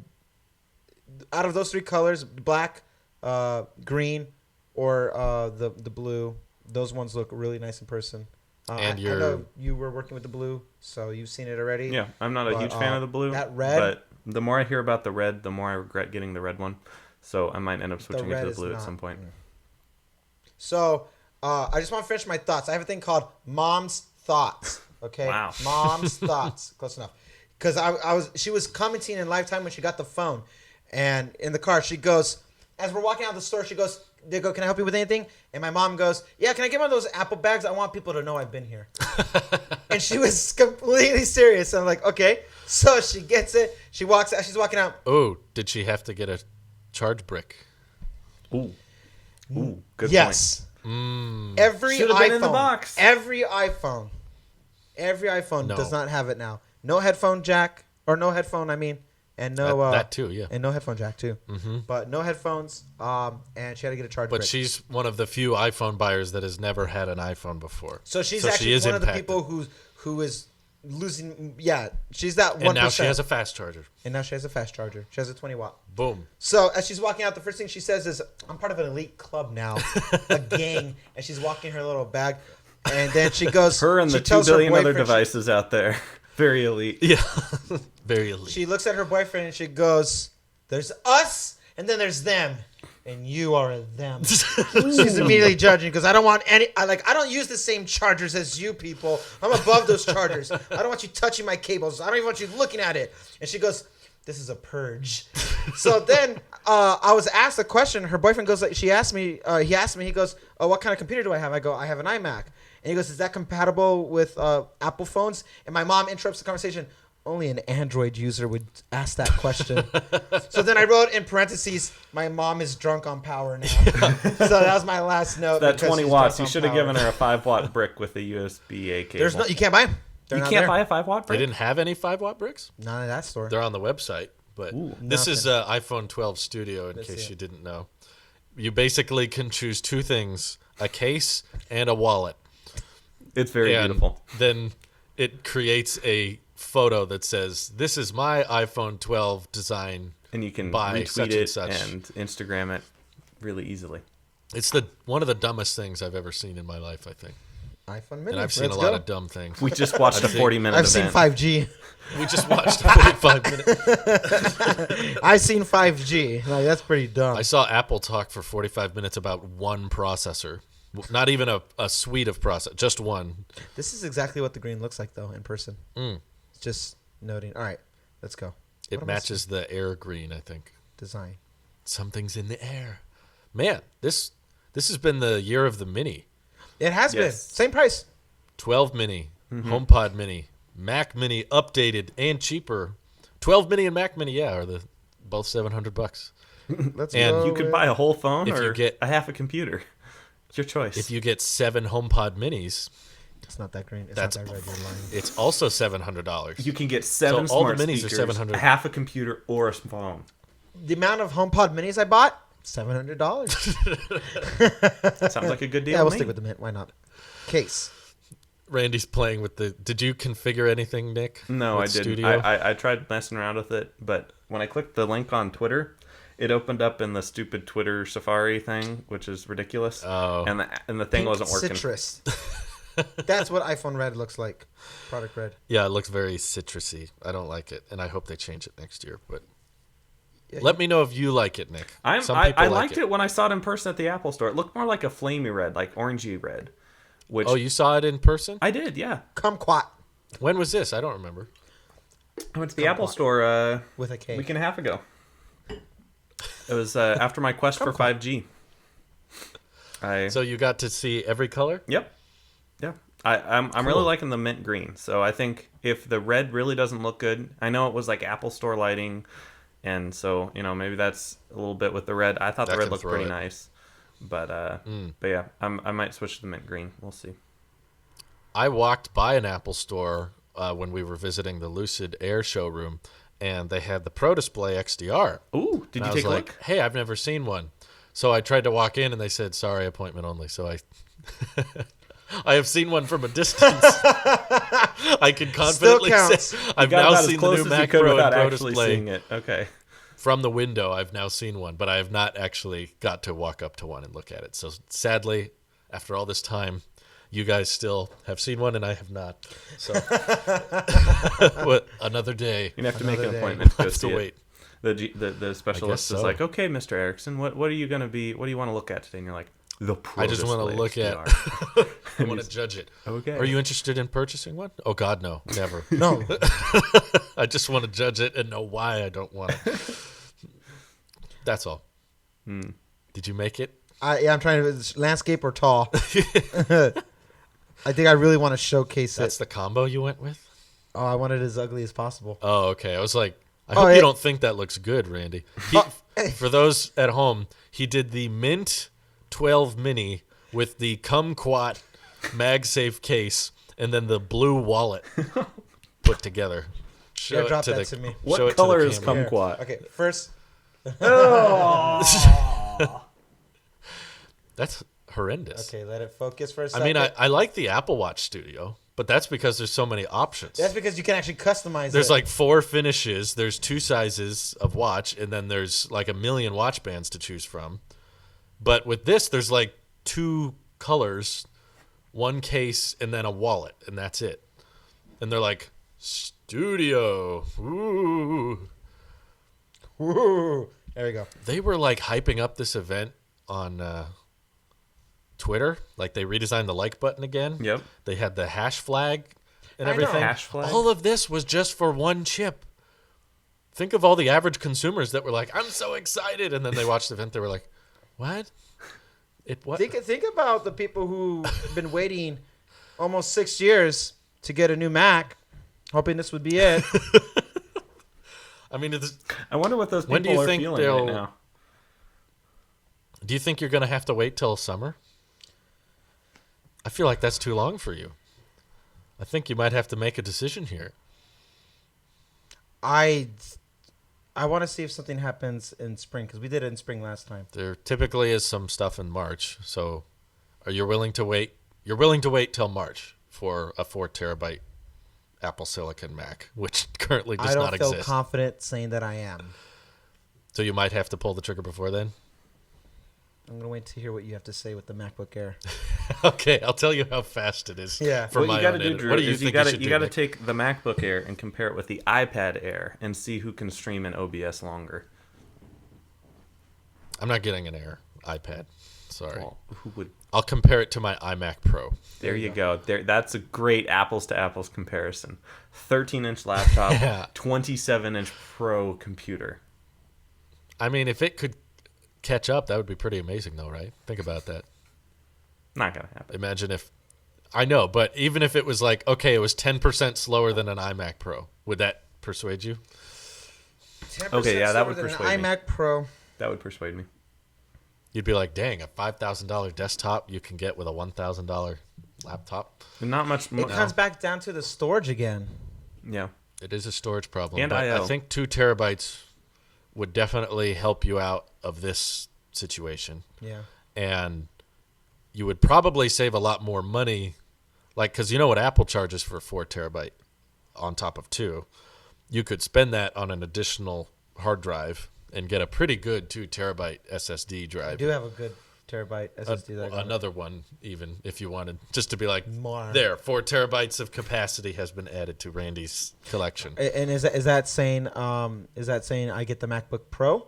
out of those 3 colors, black, green, or the blue, those ones look really nice in person. And I know you were working with the blue, so you've seen it already. Yeah, I'm not a But, huge fan of the blue. that red- But the more I hear about the red, the more I regret getting the red one. So I might end up switching red into the is blue at not- some point. So I just want to finish my thoughts. I have a thing called Mom's Thoughts. Okay. Wow. Mom's Thoughts. Close enough. Because she was commenting in Lifetime when she got the phone, and in the car she goes, as we're walking out of the store, she goes, "They go, can I help you with anything?" And my mom goes, "Yeah, can I get one of those Apple bags? I want people to know I've been here." And she was completely serious. I'm like, okay. So she gets it. She walks out. She's walking out. Oh, did she have to get a charge brick? Ooh, good Yes. Every Should've iPhone. been in the box. Every iPhone No. does not have it now. No headphone jack, or no headphone. I mean, and no That too, yeah. and no headphone jack too. Mm-hmm. But no headphones. And she had to get a charge But brick. she's one of the few iPhone buyers that has never had an iPhone before. So she's she actually is one of the impacted. people who is losing. Yeah, she's that 1%. And now she has a fast charger. And now she has a fast charger. She has a 20-watt. Boom. So as she's walking out, the first thing she says is, "I'm part of an elite club now, a gang." And she's walking her little bag, and then she goes. Her and she the 2 tells her billion other boyfriend- devices out there. Very elite. Yeah. Very elite. She looks at her boyfriend and she goes, "There's us, and then there's them." and you are a them. She's immediately judging because I don't want any. I don't use the same chargers as you people. I'm above those chargers. I don't want you touching my cables. I don't even want you looking at it. And she goes, "This is a purge." So then I was asked a question. Her boyfriend goes, he asked me, he goes, "Oh, what kind of computer do I have?" I go, "I have an iMac." And he goes, "Is that compatible with Apple phones?" And my mom interrupts the conversation. Only an Android user would ask that question. So then I wrote in parentheses, "My mom is drunk on power now." So that was my last note. That because 20 she's watts. drunk You on should have power. given her a 5-watt brick with a USB-A cable. You can't buy them. They're You not can't there. buy a 5-watt They brick? didn't have any 5-watt bricks? None of that store. They're on the website. But Ooh. this is iPhone 12 Studio, in case you didn't know. You basically can choose two things, a case and a wallet. It's very And beautiful. then it creates a photo that says, "This is my iPhone 12 design." And you can buy retweet such it and such. and Instagram it really easily. It's one of the dumbest things I've ever seen in my life, I think. iPhone Mini. And I've seen Let's a lot go. of dumb things. We just watched a 40-minute I've seen event. 5G. We just watched a 45-minute. I've seen 5G. Like, that's pretty dumb. I saw Apple talk for 45 minutes about one processor. Not even a suite of processors, just one. This is exactly what the green looks like, though, in person. Just noting. All right, let's go. It What am I matches the air green, I think. Design. Something's in the air. Man, this has been the year of the Mini. It has been. Yes. Same price. 12 Mini, HomePod Mini, Mac Mini updated and cheaper. 12 Mini and Mac Mini, are both $700. Let's And go. You can with- buy a whole phone If you or get- a half a computer. It's your choice. If you get 7 HomePod Minis, It's not that green. It's That's- not that red. You're lying. it's also $700. You can get 7 So all the smart minis are speakers, 700. a half a computer, or a phone. The amount of HomePod Minis I bought, $700. Sounds like a good deal Yeah, to we'll me. stick with the mint. Why not? Case. Randy's playing with the. Did you configure anything, Nick? No, I with didn't. Studio? I tried messing around with it, but when I clicked the link on Twitter, it opened up in the stupid Twitter Safari thing, which is ridiculous. Oh. And the thing Pink wasn't working. Citrus. That's what iPhone Red looks like. Product Red. Yeah, it looks very citrusy. I don't like it, and I hope they change it next year. But Yeah, let me know if you like it, Nick. Some I people like liked it when I saw it in person at the Apple Store. It looked more like a flamey red, like orangey red. Which Oh, you saw it in person? I did, yeah. Kumquat When was this? I don't remember. I went to the Apple Store with a K. a week and a half ago. It was after my quest for 5G. So you got to see every color? Yep. Yeah. I'm really liking the mint green. So I think if the red really doesn't look good, I know it was like Apple Store lighting, and so maybe that's a little bit with the red. I thought That the red can looked throw pretty it. nice, but yeah, I might switch to the mint green. We'll see. I walked by an Apple store when we were visiting the Lucid Air showroom, and they had the Pro Display XDR. Ooh, did And you I take was a like, look? hey, I've never seen one. So I tried to walk in, and they said, sorry, appointment only. So I I have seen one from a distance. I can confidently counts. say I've Got now about as seen the close new as you Mac could Pro and without Pro actually Display. seeing it. Okay. From the window, I've now seen one, but I have not actually got to walk up to one and look at it. So sadly, after all this time, you guys still have seen one, and I have not. So what, another day. You have to make an Another day. appointment to go I have to see it. wait. The specialist is so. like, okay, Mr. Erickson, what are you gonna be? What do you want to look at today? And you're like, the Pro I just want to Display look at. XDR. I want to judge it. Okay. Are you interested in purchasing one? Oh God, no, never. No. I just want to judge it and know why I don't want it. That's all. Did you make it? I'm trying to landscape or tall. I think I really want to showcase That's it. the combo you went with? Oh, I want it as ugly as possible. Oh, okay. I was like, I Oh, hope yeah. you don't think that looks good, Randy. For those at home, he did the Mint 12 Mini with the Kumquat MagSafe case and then the blue wallet put together. Show Yeah, it drop to that the- to me. show it What to the color is camera. kumquat? Okay, first. That's horrendous. Okay, let it focus for a I second. mean, I like the Apple Watch Studio, but that's because there's so many options. That's because you can actually customize There's it. like 4 finishes. There's 2 sizes of watch, and then there's like a million watch bands to choose from. But with this, there's like 2 colors, 1 case, and then a wallet, and that's it. And they're like, Studio. Ooh. Ooh, There you go. They were like hyping up this event on Twitter. Like they redesigned the like button again. Yep. They had the hash flag and I know. everything. Hash flag? All of this was just for one chip. Think of all the average consumers that were like, I'm so excited. And then they watched the event. They were like, what? What? Think about the people who've been waiting almost 6 years to get a new Mac, hoping this would be it. I mean, I wonder what those When do people you are think feeling they'll- right now. do you think you're going to have to wait till summer? I feel like that's too long for you. I think you might have to make a decision here. I want to see if something happens in spring because we did it in spring last time. There typically is some stuff in March. So are you willing to wait? You're willing to wait till March for a 4 terabyte Apple Silicon Mac, which currently does I don't not feel exist. confident saying that I am. So you might have to pull the trigger before then? I'm going to wait to hear what you have to say with the MacBook Air. Okay, I'll tell you how fast it is. Yeah. For What my you got to own do, edit. Drew, What do you is think you got should to do, Nick? take the MacBook Air and compare it with the iPad Air and see who can stream in OBS longer. I'm not getting an Air iPad. Sorry. Well, who would? I'll compare it to my iMac Pro. There you go. That's a great apples to apples comparison. 13-inch laptop, Yeah. 27-inch Pro computer. I mean, if it could catch up, that would be pretty amazing, though, right? Think about that. Not gonna happen. Imagine if, I know, but even if it was like, okay, it was 10% slower than an iMac Pro, would that persuade you? 10% Okay, yeah, that slower would than persuade an me. iMac Pro. That would persuade me. You'd be like, dang, a $5,000 desktop you can get with a $1,000 laptop. Not much. It comes back down to the storage again. Yeah. It is a storage problem. And but I/O. I think 2 terabytes would definitely help you out of this situation. Yeah. And you would probably save a lot more money. Like, because you know what Apple charges for 4 terabyte on top of 2. You could spend that on an additional hard drive and get a pretty good 2 terabyte SSD I drive. do have a good terabyte SSD. that I got. Another one, even if you wanted, just to be like, More. there, 4 terabytes of capacity has been added to Randy's collection. And is that saying I get the MacBook Pro?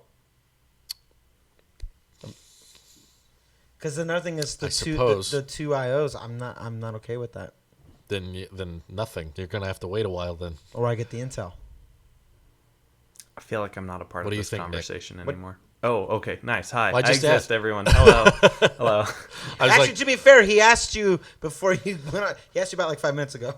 Because another thing is I the suppose. two IOs. I'm not okay with that. Then nothing. You're gonna have to wait a while then. Or I get the Intel. I feel like I'm not a part What of do you this think, Nick? conversation anymore. Oh, okay, nice. Hi, Well, I I just exist, asked. everyone. Hello, hello. I was Actually, like, to be fair, he asked you before you went on. He asked you about like 5 minutes ago.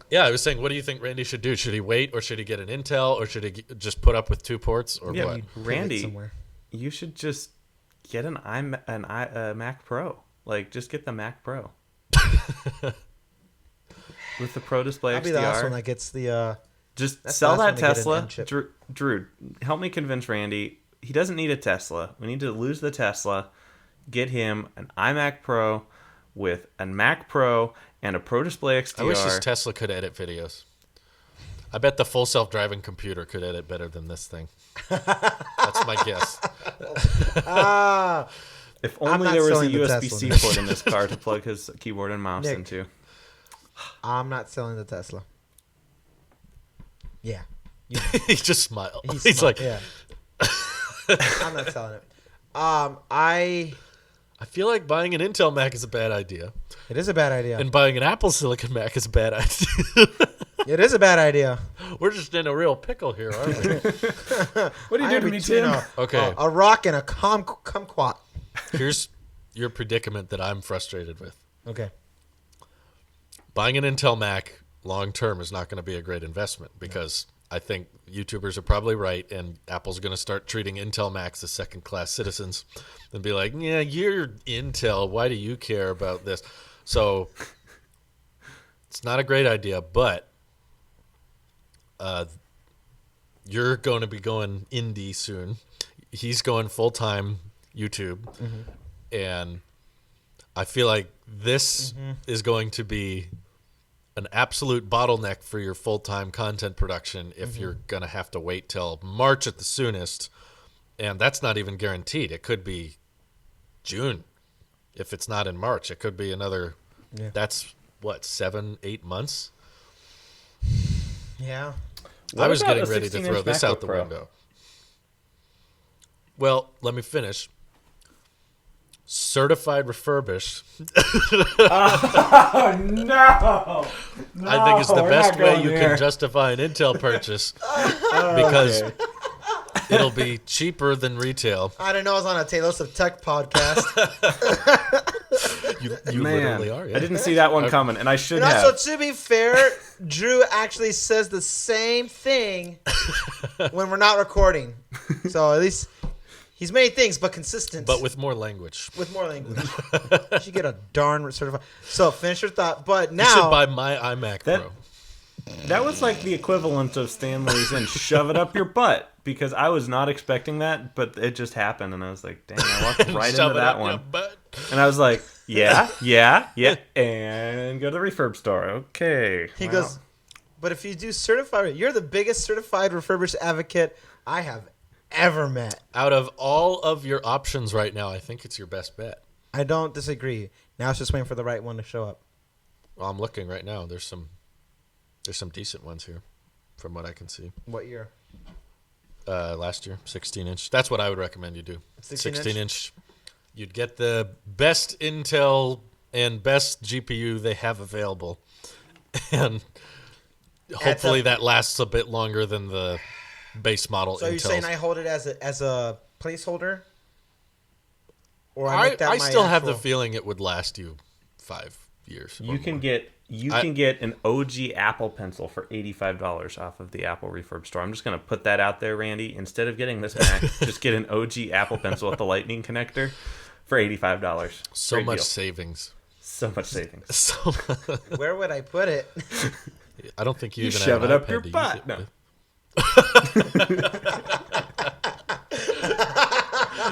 yeah, I was saying, what do you think Randy should do? Should he wait, or should he get an Intel, or should he just put up with 2 ports, or Yeah, what? Pivot Randy, somewhere. you should just get a Mac Pro. Like, just get the Mac Pro with the Pro Display I'll be the last one XDR. that gets the. Just That's sell the last that one to get an Tesla. M chip. Drew, help me convince Randy. He doesn't need a Tesla. We need to lose the Tesla. Get him an iMac Pro with a Mac Pro and a Pro Display XDR. I wish this Tesla could edit videos. I bet the full self-driving computer could edit better than this thing. That's my guess. If I'm only not there was a selling the USB-C Tesla. port in this car to plug his keyboard and mouse Nick. into. I'm not selling the Tesla. Yeah. He just smiled. He's He's smart, like, yeah. I'm not selling it. I. I feel like buying an Intel Mac is a bad idea, It is a bad idea. and buying an Apple Silicon Mac is a bad idea. It is a bad idea. We're just in a real pickle here, aren't we? What are I you am doing to me, between Oh, Tim? Okay. A rock and a kumquat. Here's your predicament that I'm frustrated with. Okay. Buying an Intel Mac long term is not going to be a great investment because I think YouTubers are probably right, and Apple's going to start treating Intel Macs as second-class citizens and be like, yeah, you're Intel. Why do you care about this? So it's not a great idea, but you're going to be going indie soon. He's going full-time YouTube, and I feel like this is going to be an absolute bottleneck for your full-time content production if you're going to have to wait till March at the soonest, and that's not even guaranteed. It could be June. If it's not in March, it could be another, Yeah. that's what, 7-8 months? Yeah. I was about getting a ready to 16-inch throw this out MacBook the Pro? window. Well, let me finish. Certified refurbished. Oh no! I think it's the best way you can justify an Intel purchase because it'll be cheaper than retail. I don't know. I was on a Taylors of Tech podcast. You literally are. Yeah. I didn't see that one coming, and I should And have. also, to be fair, Drew actually says the same thing when we're not recording. So at least he's many things, but consistent. But with more language. With more language. You should get a darn certified. So finish your thought. But You now, should buy my iMac Pro. That was like the equivalent of Stanley's and shove it up your butt, because I was not expecting that, but it just happened, and I was like, dang, I walked right Shove into it that up your one. butt. And I was like, yeah, and go to the refurb store. Okay. he goes, but if you do certified, you're the biggest certified refurbished advocate I have ever met. Out of all of your options right now, I think it's your best bet. I don't disagree. Now it's just waiting for the right one to show up. Well, I'm looking right now. There's some decent ones here, from what I can see. What year? Last year, 16-inch. That's what I would recommend you do. 16 16-inch. You'd get the best Intel and best GPU they have available, and hopefully that lasts a bit longer than the base model. So you're Intels. saying I hold it as a placeholder? Or I make that I my still have the actual- feeling it would last you 5 years. You can get an OG Apple Pencil for $85 off of the Apple Refurb store. I'm just going to put that out there, Randy. Instead of getting this Mac, just get an OG Apple Pencil with the Lightning connector for $85. So Great much deal. savings. So much savings. So Where would I put it? I don't think you, You even shove have it an up iPad your to use butt. it No. with.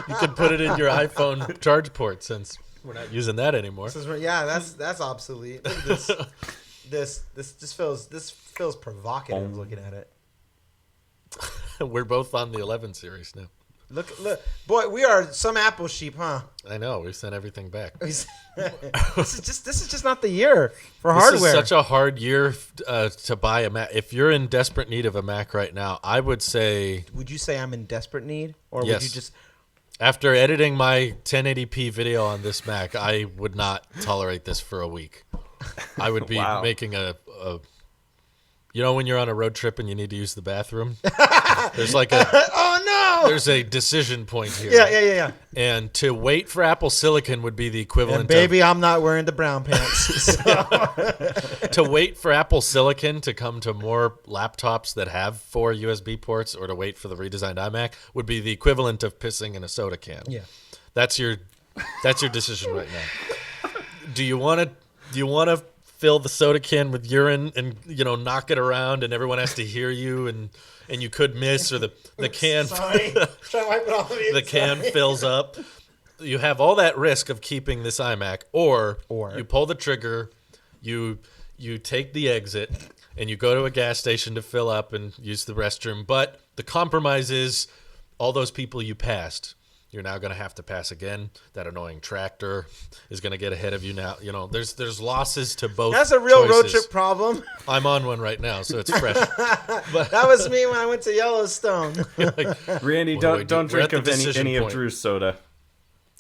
You could put it in your iPhone charge port since we're not using that anymore. Yeah, that's obsolete. Look at this. This feels provocative looking at it. We're both on the 11 series now. Look, boy, we are some Apple sheep, huh? I know. We've sent everything back. this is just not the year for This hardware. is such a hard year to buy a Mac. If you're in desperate need of a Mac right now, I would say, Would you say I'm in desperate need, or Yes. would you just? after editing my 1080p video on this Mac, I would not tolerate this for a week. I would be Wow. making a you know when you're on a road trip and you need to use the bathroom? There's like Oh no! there's a decision point here. Yeah. And to wait for Apple Silicon would be the equivalent And baby, I'm not wearing the brown pants. of to wait for Apple Silicon to come to more laptops that have 4 USB ports, or to wait for the redesigned iMac would be the equivalent of pissing in a soda can. Yeah. That's your decision right now. Do you want to fill the soda can with urine and knock it around and everyone has to hear you and you could miss, or the can Sorry. Try to wipe it off of you. the can fills up? You have all that risk of keeping this iMac, or you pull the trigger, you take the exit, and you go to a gas station to fill up and use the restroom. But the compromise is all those people you passed, you're now going to have to pass again. That annoying tractor is going to get ahead of you now. There's losses to both. That's a real road choices. trip problem. I'm on one right now, so it's fresh. That was me when I went to Yellowstone. Randy, Wait, don't we're at drink the of any decision of point. Drew's soda.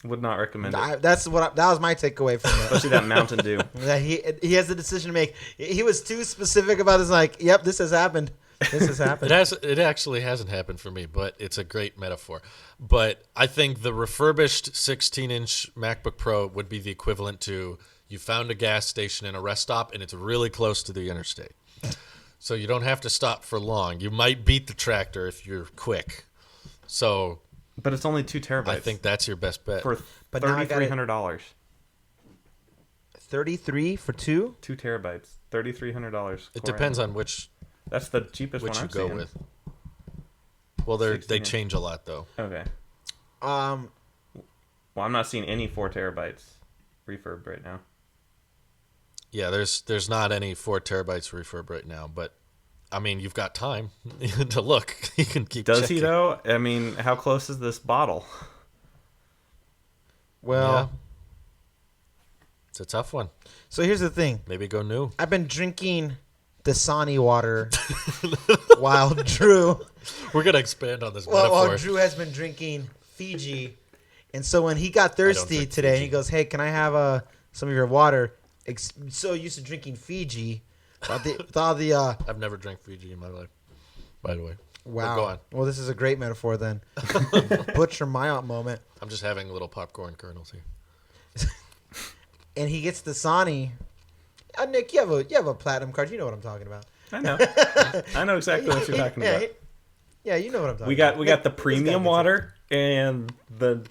Would not recommend it. That was my takeaway from it. Especially that Mountain Dew. That he has a decision to make. He was too specific about his yep, this has happened. This has happened. It actually hasn't happened for me, but it's a great metaphor. But I think the refurbished 16-inch MacBook Pro would be the equivalent to you found a gas station and a rest stop, and it's really close to the interstate. So you don't have to stop for long. You might beat the tractor if you're quick. So But it's only 2 terabytes. I think that's your best bet. for But now I gotta- $3,300. 33 for 2. 2 terabytes. $3,300. It depends on which That's the cheapest you one I'm go seeing. with. Well, they 16. change a lot, though. Okay. Um, Well, I'm not seeing any 4 terabytes refurb right now. Yeah, there's not any 4 terabytes refurb right now, but I mean, you've got time to look. You can keep Does checking. he though? I mean, how close is this bottle? well, Yeah. It's a tough one. so here's the thing. Maybe go new. I've been drinking Dasani water while Drew We're gonna expand on this while metaphor. Drew has been drinking Fiji, and so when he got thirsty drink today, Fiji. he goes, "Hey, can I have some of your water?" So used to drinking Fiji, thought the I've never drank Fiji in my life, by the way. wow. Go on. Well, this is a great metaphor then. Butcher my moment. I'm just having little popcorn kernels here. And he gets the Dasani. Nick, you have a platinum card. You know what I'm talking about. I know. I know exactly what you're talking about. Yeah, you know what I'm talking We about. got the This guy premium gets it. water and the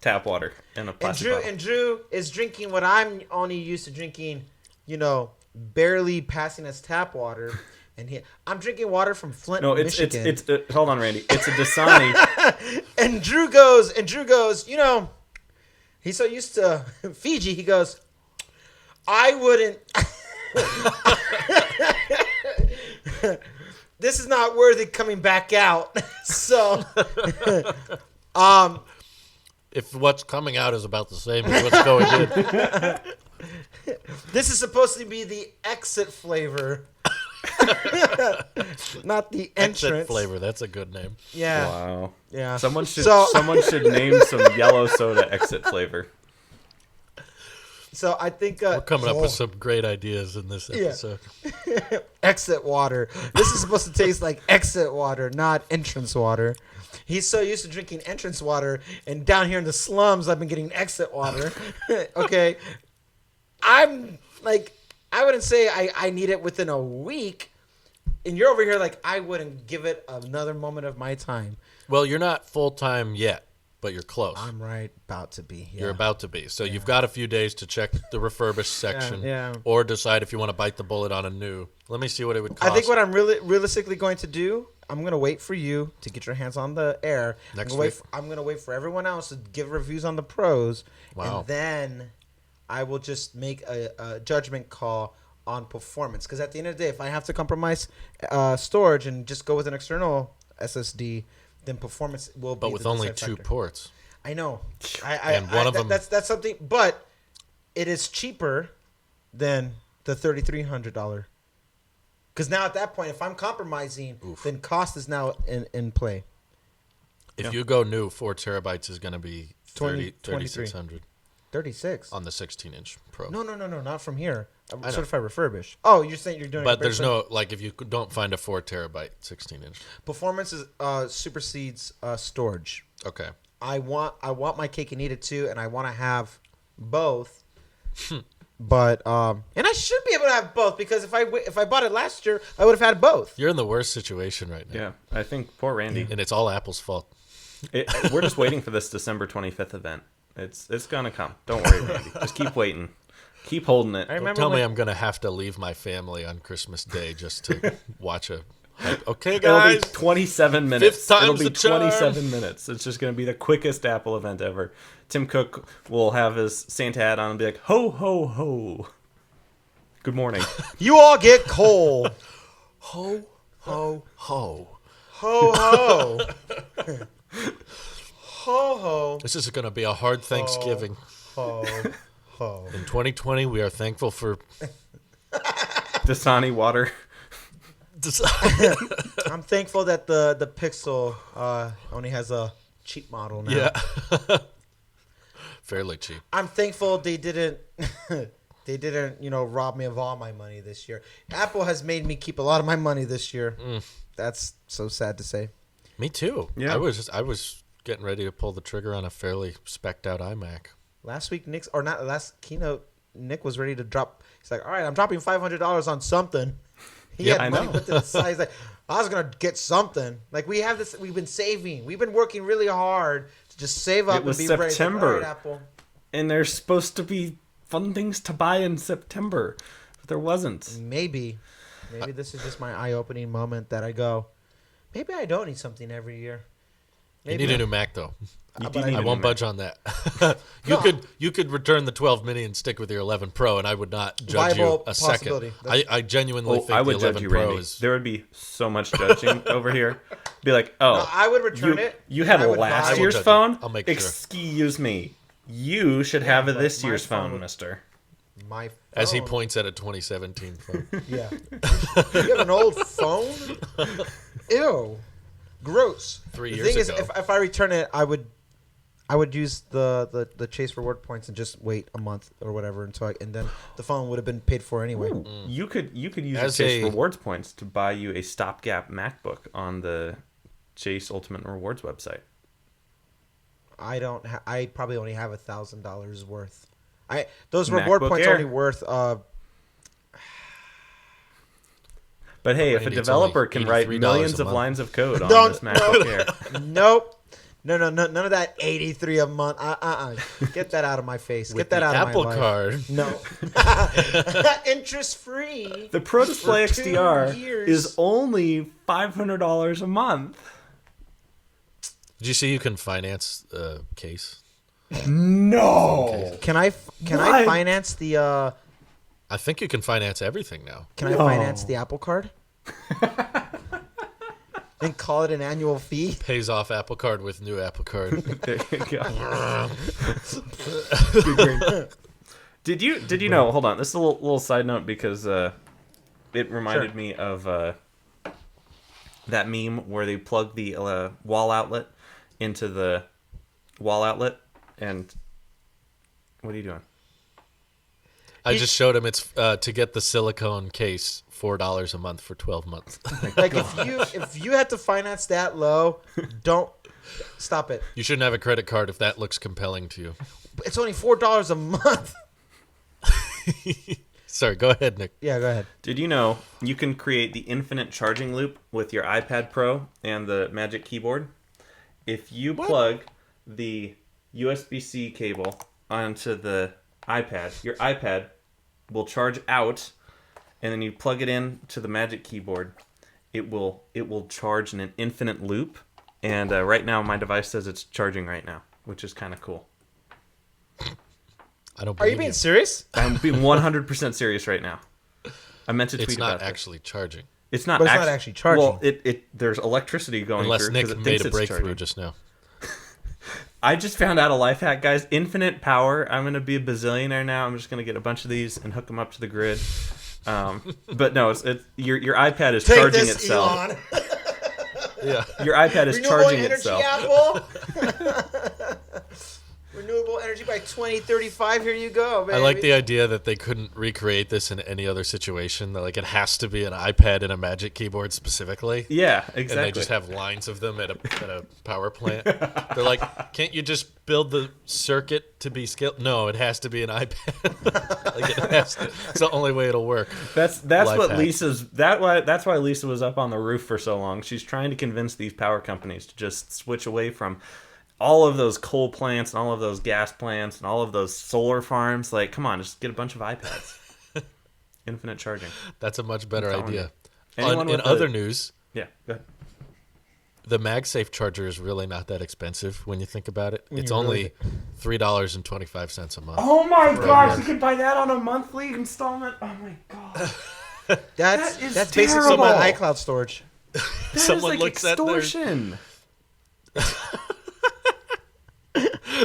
tap water in a plastic bottle. And Drew is drinking what I'm only used to drinking, barely passing as tap water. And I'm drinking water from Flint, No, it's Michigan. hold on, Randy. It's a Dasani. And Drew goes, he's so used to Fiji. He goes, I wouldn't. This is not worthy coming back out. So, If what's coming out is about the same as what's going in, this is supposed to be the exit flavor, not the entrance exit flavor. That's a good name. Yeah, Wow. yeah. Someone should name some yellow soda exit flavor. So I think We're coming up with some great ideas in this episode. exit water. This is supposed to taste like exit water, not entrance water. He's so used to drinking entrance water, and down here in the slums, I've been getting exit water. Okay, I'm like, I wouldn't say I need it within a week, and you're over here like I wouldn't give it another moment of my time. Well, you're not full time yet, but you're close. I'm right about to be. Yeah. You're about to be. So you've got a few days to check the refurbished section, yeah. or decide if you want to bite the bullet on a new. Let me see what it would cost. I think what I'm realistically going to do, I'm going to wait for you to get your hands on the air. Next I'm week? going to wait for everyone else to give reviews on the pros. Wow. And then I will just make a judgment call on performance. Because at the end of the day, if I have to compromise storage and just go with an external SSD, then performance will be but with the only deciding 2 factor. ports. I know. And one of them- That's something. But it is cheaper than the $3,300. Because now at that point, if I'm compromising, then cost is now in play. If you go new, 4 terabytes is going to be 23. 3,600 36. on the 16-inch Pro. No, not from here. I'm I know. certified refurbished. Oh, you're saying you're doing. But there's no, like, if you don't find a 4 terabyte 16-inch. performance is supersedes storage. Okay. I want my cake and eat it too, and I want to have both. But and I should be able to have both because if I bought it last year, I would have had both. You're in the worst situation right now. Yeah, I think poor Randy. And it's all Apple's fault. We're just waiting for this December 25th event. It's gonna come. Don't worry, Randy. Just keep waiting. Keep holding it. I remember Tell me when- I'm going to have to leave my family on Christmas Day just to watch a... Okay, It'll be guys. 27 minutes. Fifth time's It'll be the charm. 27 minutes. It's just going to be the quickest Apple event ever. Tim Cook will have his Santa hat on and be like, ho, ho, ho. Good morning. You all get coal. Ho, ho, ho. Ho ho. Ho ho. This is going to be a hard Thanksgiving. Ho ho. In 2020, we are thankful for... Dasani water. I'm thankful that the Pixel only has a cheap model now. Yeah. Fairly cheap. I'm thankful they didn't rob me of all my money this year. Apple has made me keep a lot of my money this year. That's so sad to say. Me too. Yeah. I was getting ready to pull the trigger on a fairly spec'd out iMac. Last keynote, Nick was ready to drop. He's like, all right, I'm dropping $500 on something. He Yeah, had I money know. put to the side. He's like, I was gonna get something. Like we have this. We've been saving. We've been working really hard to just save up It was and be ready. September. All right, Apple. And there's supposed to be fun things to buy in September. But there wasn't. Maybe this is just my eye-opening moment that I go, maybe I don't need something every year. You need a new Mac though. I I won't budge on that. You could return the 12 mini and stick with your 11 Pro, and I would not judge Viable you a second. possibility. I genuinely think I would the judge 11 you, Pro Randy. is. There would be so much judging over here. Be like, oh, No, I would return it. You had I would buy- last I will year's judge you. phone? I'll make sure. Excuse me. You should have but this my year's phone phone, would- mister. My phone. As he points at a 2017 phone. Yeah. You have an old phone? Ew. Gross. 3 The years thing is, ago. if I return it, I would I would use the Chase reward points and just wait a month or whatever and then the phone would have been paid for anyway. You could use As Chase a- rewards points to buy you a stopgap MacBook on the Chase Ultimate Rewards website. I probably only have $1,000 worth. Those reward MacBook points Air. are only worth. But hey, if a Randy, it's developer only can write $83 millions a of month. lines of code on No, this MacBook Air, Nope. No, none of that 83 a month. Get that out of my face. With Get that the out Apple of my life. card. No. Interest free. the Pro Display For 2 XDR years. is only $500 a month. Did you see you can finance a case? No. Can I What? finance the I think you can finance everything now. Can I finance the Apple Card? And call it an annual fee? Pays off Apple Card with new Apple Card. There you go. Did you know? Hold on. This is a little side note because it reminded me of that meme where they plug the wall outlet into the wall outlet, and what are you doing? I just showed him it's to get the silicone case, $4 a month for 12 months. Like if you had to finance that low, don't stop it. You shouldn't have a credit card if that looks compelling to you. It's only $4 a month. Sorry, go ahead, Nick. Yeah, go ahead. Did you know you can create the infinite charging loop with your iPad Pro and the Magic Keyboard? If you plug the USB-C cable onto the iPad, your iPad will charge out, and then you plug it in to the Magic Keyboard. It will charge in an infinite loop, and right now my device says it's charging right now, which is kind of cool. I don't Are you believe being serious? I'm being 100% serious right now. I meant to tweet It's about not this. actually charging. It's not. But it's not actually charging. Well, there's electricity going Unless through Nick 'cause it made thinks a it's breakthrough charging. just now. I just found out a life hack, guys. Infinite power. I'm gonna be a bazillionaire now. I'm just gonna get a bunch of these and hook them up to the grid. But no, it's your iPad is charging itself. Elon. Yeah. Your iPad is Renewable charging energy, itself. Apple. Renewable energy by 2035. Here you go, baby. I like the idea that they couldn't recreate this in any other situation. That, like, it has to be an iPad and a Magic Keyboard specifically. Yeah, And exactly. they just have lines of them at a power plant. They're like, can't you just build the circuit to be scaled? No, it has to be an iPad. Like, it has to. It's the only way it'll work. That's Life what hack. that's why Lisa was up on the roof for so long. She's trying to convince these power companies to just switch away from all of those coal plants and all of those gas plants and all of those solar farms. Like, come on, just get a bunch of iPads. Infinite charging. That's a much better I'm telling idea. you. Anyone In with other a- news, Yeah, go ahead. the MagSafe charger is really not that expensive when you think about it. It's you only $3.25 a month. Oh my gosh, you can buy that on a monthly installment. Oh my god. That's That is basically terrible. my iCloud storage. That Someone is like looks at their- extortion.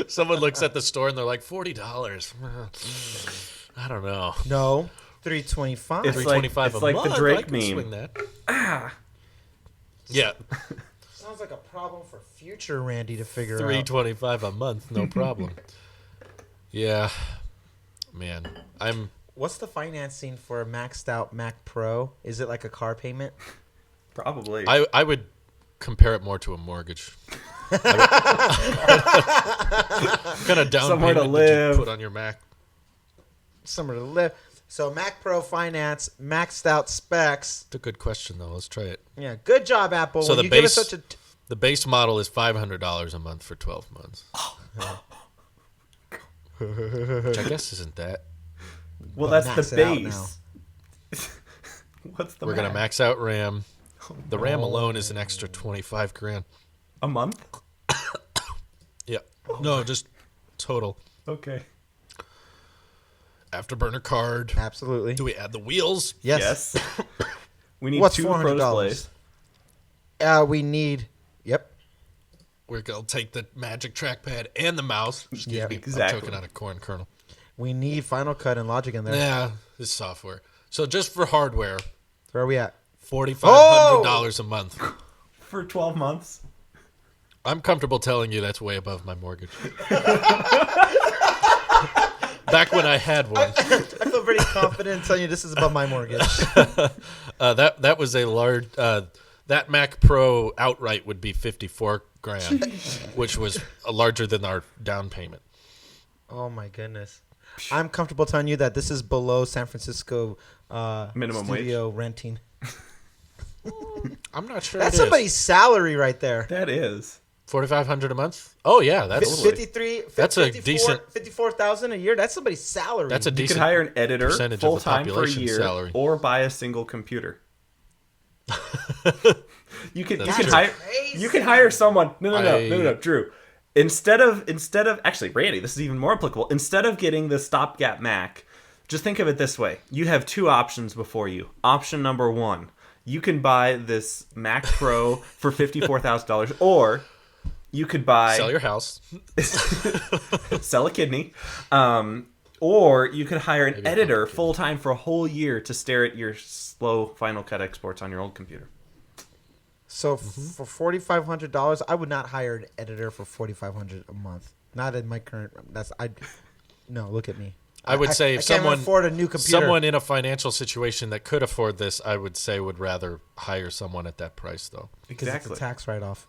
Someone looks at the store and they're like, $40. I don't know. No, 325. It's like- $3.25 it's a like the month. Drake I can meme. swing that. Yeah, Sounds like a problem for future Randy to figure out. $3.25 a month, no problem. Yeah, man, What's the financing for a maxed out Mac Pro? Is it like a car payment? Probably. I would compare it more to a mortgage. What kind of down Somewhere to payment would you live. put on your Mac? Somewhere to live. So Mac Pro finance, maxed out specs. It's a good question though. Let's try it. Yeah, good job, Apple. So When the you give us base- such a The base model is $500 a month for 12 months. Which I guess isn't that. well, but that's the max it out base. What's the We're gonna max? max out RAM. The RAM alone is an extra $25,000. A month? Yeah. No, just total. Okay. Afterburner card. absolutely. Do we add the wheels? Yes. We need What's two Pro $400? displays. We need. Yep. We're gonna take the Magic trackpad and the mouse. Yeah, exactly. I'm choking on a corn kernel. We need Final Cut and Logic in there. Yeah, this software. So just for hardware, Where are we at? $4,500 a month. For 12 months? I'm comfortable telling you that's way above my mortgage. Back when I had one. I feel pretty confident in telling you this is above my mortgage. That was a large. That Mac Pro outright would be $54,000, which was larger than our down payment. Oh my goodness. I'm comfortable telling you that this is below San Francisco Minimum studio renting. I'm not sure. That's it is. somebody's salary right there. That is. $4,500 a month. Oh yeah, that's 53. That's a 54 decent- 54,000 a year. That's somebody's salary. That's a You decent could hire an editor percentage full of the time for a population year, salary. or buy a single computer. You can That's you can true. hire crazy. you can hire someone. I- No, Drew. Instead of actually, Randy, this is even more applicable. Instead of getting the stopgap Mac, just think of it this way: you have two options before you. Option number one, you can buy this Mac Pro for $54,000, or you could buy Sell your house. sell a kidney, or you could hire an Maybe a editor complicated. full time for a whole year to stare at your slow Final Cut exports on your old computer. So for $4,500, I would not hire an editor for $4,500 a month. Not in my current. No, look at me. I would say if I can't even someone afford a new computer. someone in a financial situation that could afford this, I would say would rather hire someone at that price though. because it's a tax write-off.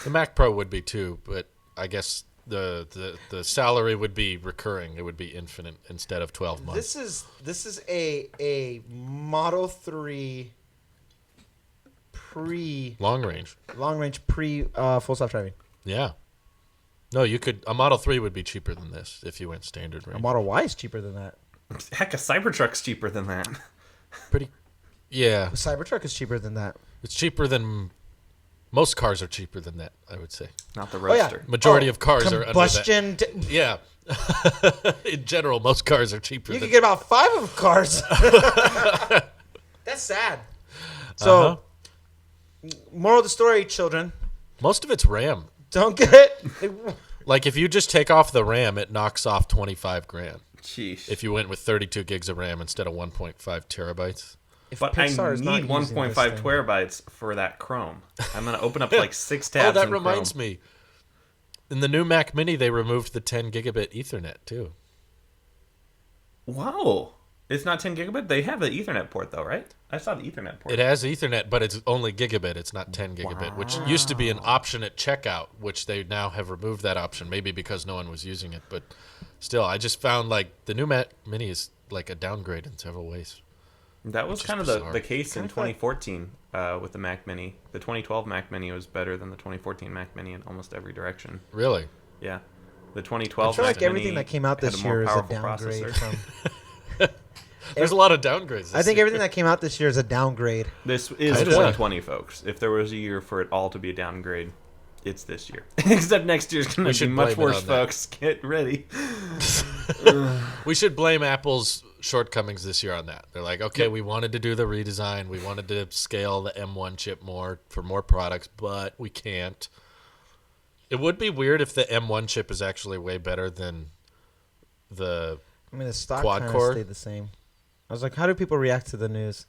The Mac Pro would be too, but I guess the salary would be recurring. It would be infinite instead of 12 months. This is a Model 3 Long range. long range full self driving. Yeah. No, you could. A Model 3 would be cheaper than this if you went standard A range. Model Y is cheaper than that. Heck, a Cybertruck's cheaper than that. Pretty. Yeah, A Cybertruck is cheaper than that. it's cheaper than most cars are cheaper than that. I would say Not the Oh yeah, Roadster. majority of cars are under that. combustion. Yeah. In general, most cars are cheaper. You than can get about 5 of cars. That's sad. So, moral of the story, children, most of it's RAM. don't get. Like if you just take off the RAM, it knocks off $25,000. Sheesh. If you went with 32 gigs of RAM instead of 1.5 terabytes. If But Pixar I is not need using 1.5 this thing- terabytes for that Chrome. I'm gonna open up like 6 tabs. Oh, that in reminds Chrome. me. In the new Mac Mini, they removed the 10 gigabit Ethernet too. Wow, it's not 10 gigabit. They have the Ethernet port though, right? I saw the Ethernet port. It has Ethernet, but it's only gigabit. It's not 10 gigabit, which used to be an option at checkout, which they now have removed that option, maybe because no one was using it. But still, I just found like the new Mac Mini is like a downgrade in several ways. That was Which is kind of bizarre. the case in Kinda fun. 2014 with the Mac Mini. The 2012 Mac Mini was better than the 2014 Mac Mini in almost every direction. Really? Yeah, the I 2012 feel Mac like everything Mini that came out had this a more year is a powerful downgrade processor. from. There's a lot of downgrades. I think everything that came out this year is a downgrade. This is Kinda. 2020, folks. If there was a year for it all to be a downgrade, it's this year. Except next year's going We to should be much blame it worse, on that. folks. Get ready. We should blame Apple's shortcomings this year on that. They're like, okay, we wanted to do the redesign. We wanted to scale the M1 chip more for more products, but we can't. It would be weird if the M1 chip is actually way better than the I mean, the stock Quad kind of core? stayed the same. I was like, how do people react to the news?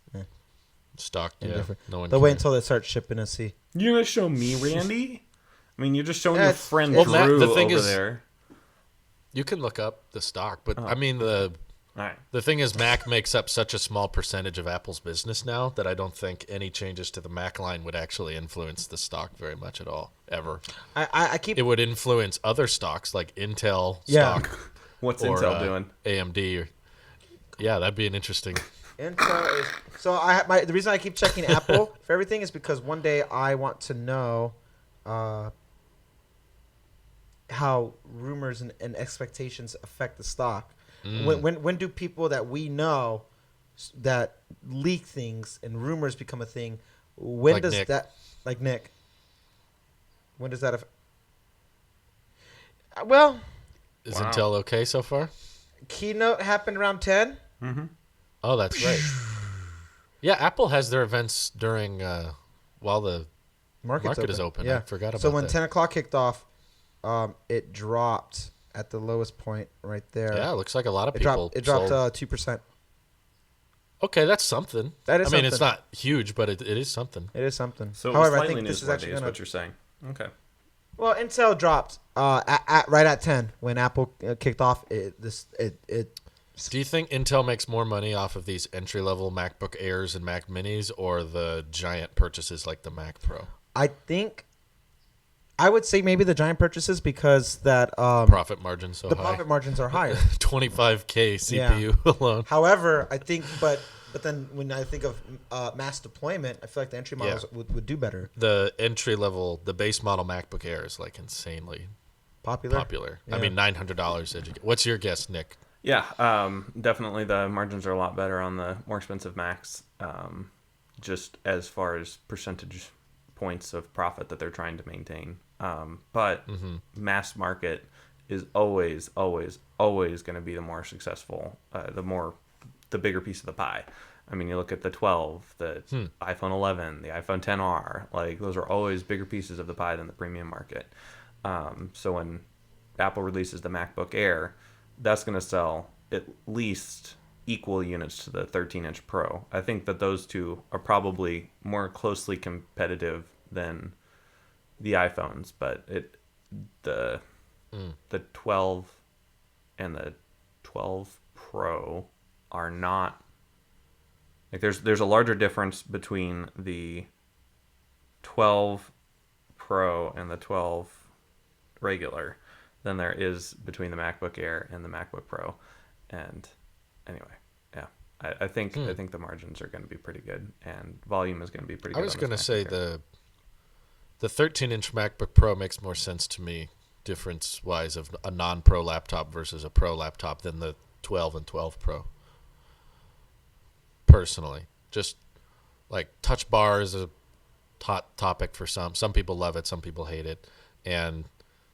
stock. Yeah, Indifferent. no one They'll wait cares. until they start shipping and see. You're going to show me, Randy? I mean, you're just showing Yeah, your it's- friend Well, Drew Matt, the thing over is- there. You can look up the stock, but Oh. I mean All right. the thing is, Mac makes up such a small percentage of Apple's business now that I don't think any changes to the Mac line would actually influence the stock very much at all, ever. I keep It would influence other stocks like Intel Yeah. stock What's or Intel doing? AMD. Yeah, that'd be an interesting. Intel is so the reason I keep checking Apple for everything is because one day I want to know how rumors and expectations affect the stock. When do people that we know that leak things and rumors become a thing? When Like does Nick. that like Nick? When does that affect? Well, Is Wow. Intel okay so far? keynote happened around 10. Oh, that's right. Yeah, Apple has their events during while the market is open. I forgot about So when that. 10 o'clock kicked off, it dropped at the lowest point right there. Yeah, it looks like a lot of It people. dropped sold. 2%. Okay, that's something. That is I mean, it's something. not huge, but it is something. It is something. So However, it I was think slightly this is newsworthy actually is going what you're saying. Okay. Well, Intel dropped right at 10 when Apple kicked off. Do you think Intel makes more money off of these entry-level MacBook Airs and Mac Minis or the giant purchases like the Mac Pro? I would say maybe the giant purchases because that Profit margins so the high. profit margins are higher. 25K CPU alone. However, I think, but then when I think of mass deployment, I feel like the entry models would do better. The entry-level, the base model MacBook Air is like insanely popular. Yeah. I mean, $900. What's your guess, Nick? Yeah, definitely the margins are a lot better on the more expensive Macs, just as far as percentage points of profit that they're trying to maintain. But mass market is always going to be the more successful, the bigger piece of the pie. I mean, you look at the 12, the iPhone 11, the iPhone 10R, like those are always bigger pieces of the pie than the premium market. So when Apple releases the MacBook Air, that's going to sell at least equal units to the 13-inch Pro. I think that those two are probably more closely competitive than the iPhones, but the 12 and the 12 Pro are not like there's a larger difference between the 12 Pro and the 12 regular than there is between the MacBook Air and the MacBook Pro. And anyway, yeah, I think the margins are going to be pretty good, and volume is going to be pretty good. I was going to say Air. the 13-inch MacBook Pro makes more sense to me, difference-wise, of a non-Pro laptop versus a Pro laptop than the 12 and 12 Pro. Personally, just like touch bar is a hot topic for some. Some people love it, some people hate it, and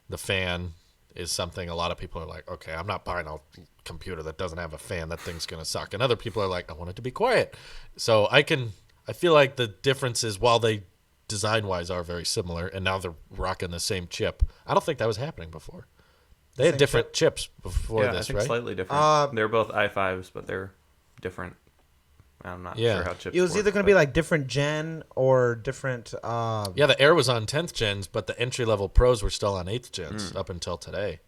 the fan is something a lot of people are like, okay, I'm not buying a computer that doesn't have a fan. That thing's going to suck. And other people are like, I want it to be quiet. So I feel like the differences, while they design-wise are very similar, and now they're rocking the same chip. I don't think that was happening before. They had different chips before this, I think right? slightly different. They're both i5s, but they're different. I'm not sure how chips It was work, either going to be like different gen or different. Yeah, the Air was on 10th gens, but the entry-level Pros were still on 8th gens up until today.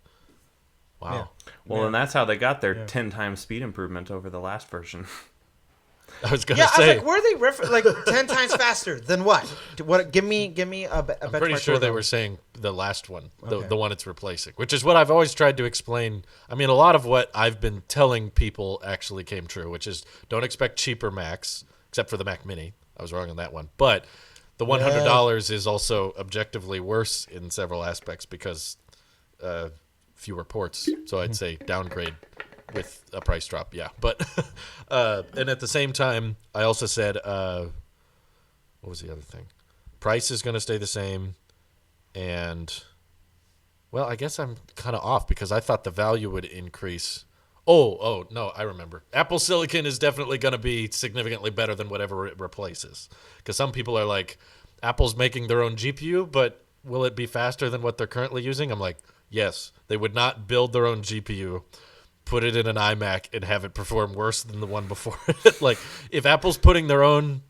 Wow. Yeah. Well, and that's how they got their 10 times speed improvement over the last version. I was going to say. I was like, were they like 10 times faster than what? What? Give me a benchmark. I'm pretty sure they were saying the last one, the one it's replacing, which is what I've always tried to explain. I mean, a lot of what I've been telling people actually came true, which is don't expect cheaper Macs, except for the Mac Mini. I was wrong on that one. But the $100 is also objectively worse in several aspects because fewer ports. So I'd say downgrade with a price drop, yeah. But and at the same time, I also said, what was the other thing? Price is going to stay the same, and well, I guess I'm kind of off because I thought the value would increase. Oh no, I remember. Apple Silicon is definitely going to be significantly better than whatever it replaces. Because some people are like, Apple's making their own GPU, but will it be faster than what they're currently using? I'm like, yes. They would not build their own GPU, put it in an iMac, and have it perform worse than the one before it. Like, if Apple's putting their own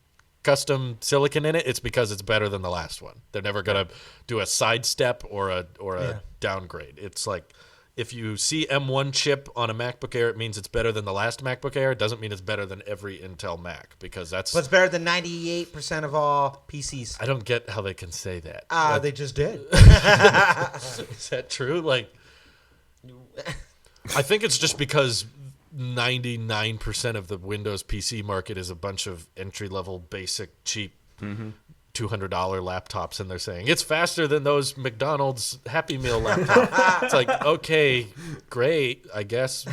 custom silicon in it, it's because it's better than the last one. They're never going to do a sidestep or a downgrade. It's like, if you see M1 chip on a MacBook Air, it means it's better than the last MacBook Air. It doesn't mean it's better than every Intel Mac, because that's... But it's better than 98% of all PCs. I don't get how they can say that. They just did. Is that true? Like... I think it's just because 99% of the Windows PC market is a bunch of entry-level, basic, cheap $200 laptops, and they're saying it's faster than those McDonald's Happy Meal laptops. It's like, okay, great, I guess.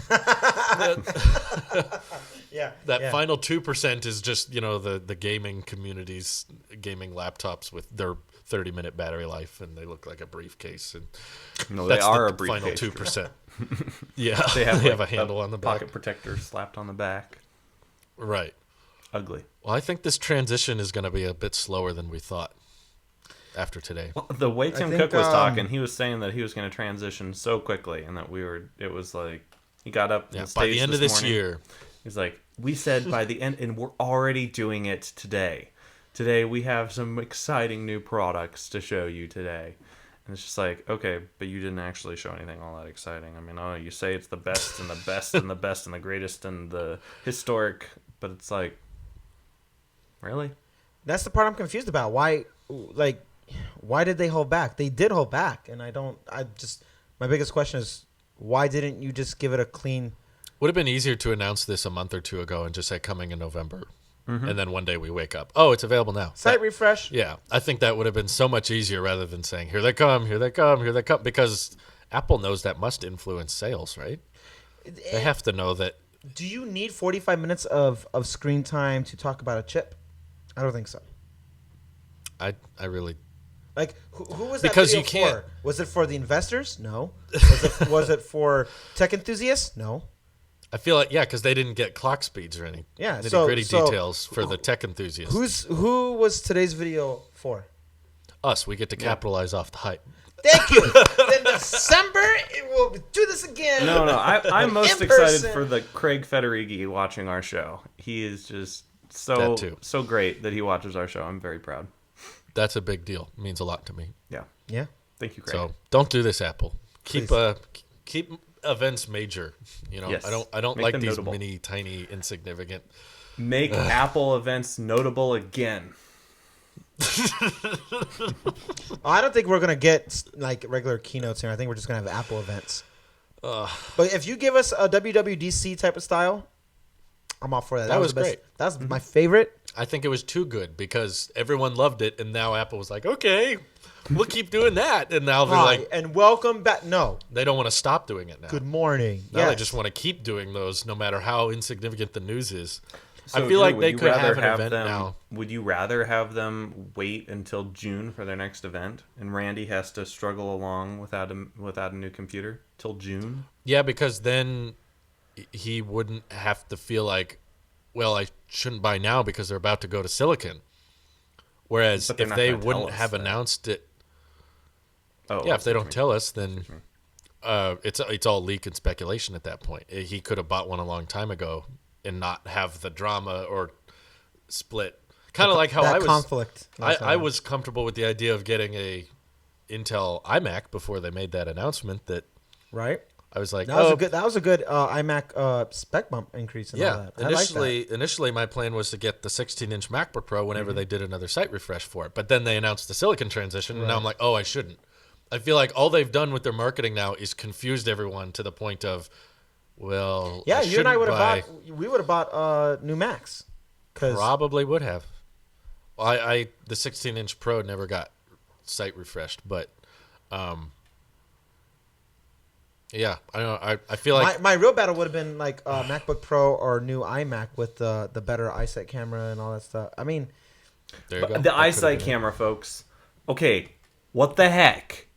That final 2% is just, the gaming community's gaming laptops with their 30-minute battery life, and they look like a briefcase. And no, they are a briefcase. Final 2%. Yeah, they have a handle on the back. Pocket protector slapped on the back. Right. Ugly. Well, I think this transition is going to be a bit slower than we thought after today. Well, the way Tim Cook was talking, he was saying that he was going to transition so quickly, and that it was like, he got up and by the end of this morning. year. He's like, we said by the end, and we're already doing it today. Today we have some exciting new products to show you today. And it's just like, okay, but you didn't actually show anything all that exciting. I mean, oh, you say it's the best and the best and the best and the greatest and the historic, but it's like, really? That's the part I'm confused about. Why did they hold back? They did hold back, and my biggest question is, why didn't you just give it a clean? Would have been easier to announce this a month or two ago and just say coming in November. And then one day we wake up, oh, it's available now. Site refresh. Yeah, I think that would have been so much easier rather than saying, here they come, here they come, here they come. Because Apple knows that must influence sales, right? They have to know that. Do you need 45 minutes of screen time to talk about a chip? I don't think so. I really. Like, who was that Because video you can't. for? Was it for the investors? No. Was it for tech enthusiasts? No. I feel like, yeah, because they didn't get clock speeds or any Yeah, nitty-gritty so details for the tech enthusiasts. Who was today's video for? Us, we get to capitalize off the hype. Thank you. Then December, we'll do this again. No, I'm most In excited person. for the Craig Federighi watching our show. He is just That too. so great that he watches our show. I'm very proud. That's a big deal. It means a lot to me. Yeah. Yeah. Thank you, Craig. So don't do this, Apple. Keep Please. keep events major. You know, Yes. I don't Make like them these notable. mini, tiny, insignificant. Make Apple events notable again. I don't think we're gonna get like regular keynotes here. I think we're just gonna have Apple events. But if you give us a WWDC type of style, I'm all for that. That was the best. great. That was my favorite. I think it was too good because everyone loved it, and now Apple was like, okay, we'll keep doing that, and now they're Hi, like, and welcome back. No, they don't want to stop doing it now. good morning. Now they Yes. just want to keep doing those, no matter how insignificant the news is. So, I feel Drew, like would they you could rather have an event them, now. Would you rather have them wait until June for their next event, and Randy has to struggle along without a new computer till June? Yeah, because then he wouldn't have to feel like, well, I shouldn't buy now because they're about to go to Silicon. Whereas But they're if not they gonna tell wouldn't us have that. announced it, Oh, yeah, if I see they what don't you tell us, then it's all leak and speculation at that point. He could have bought one a long time ago and not have the drama or split. Kind of like how that I was. conflict. I was comfortable with the idea of getting a Intel iMac before they made that announcement. That right. I was like, That was a good iMac spec bump increase. And all yeah. that. I like that. Initially, my plan was to get the 16-inch MacBook Pro whenever they did another site refresh for it. But then they announced the Silicon transition, and now I'm like, oh, I shouldn't. I feel like all they've done with their marketing now is confused everyone to the point of, well, Yeah, you and I would have buy. bought. We would have bought new Macs. Probably would have. The 16-inch Pro never got site refreshed, but yeah, I don't know. I feel like my real battle would have been like MacBook Pro or new iMac with the better iSight camera and all that stuff. I mean, there you go. The That could've eyesight been it. camera, folks. Okay, what the heck?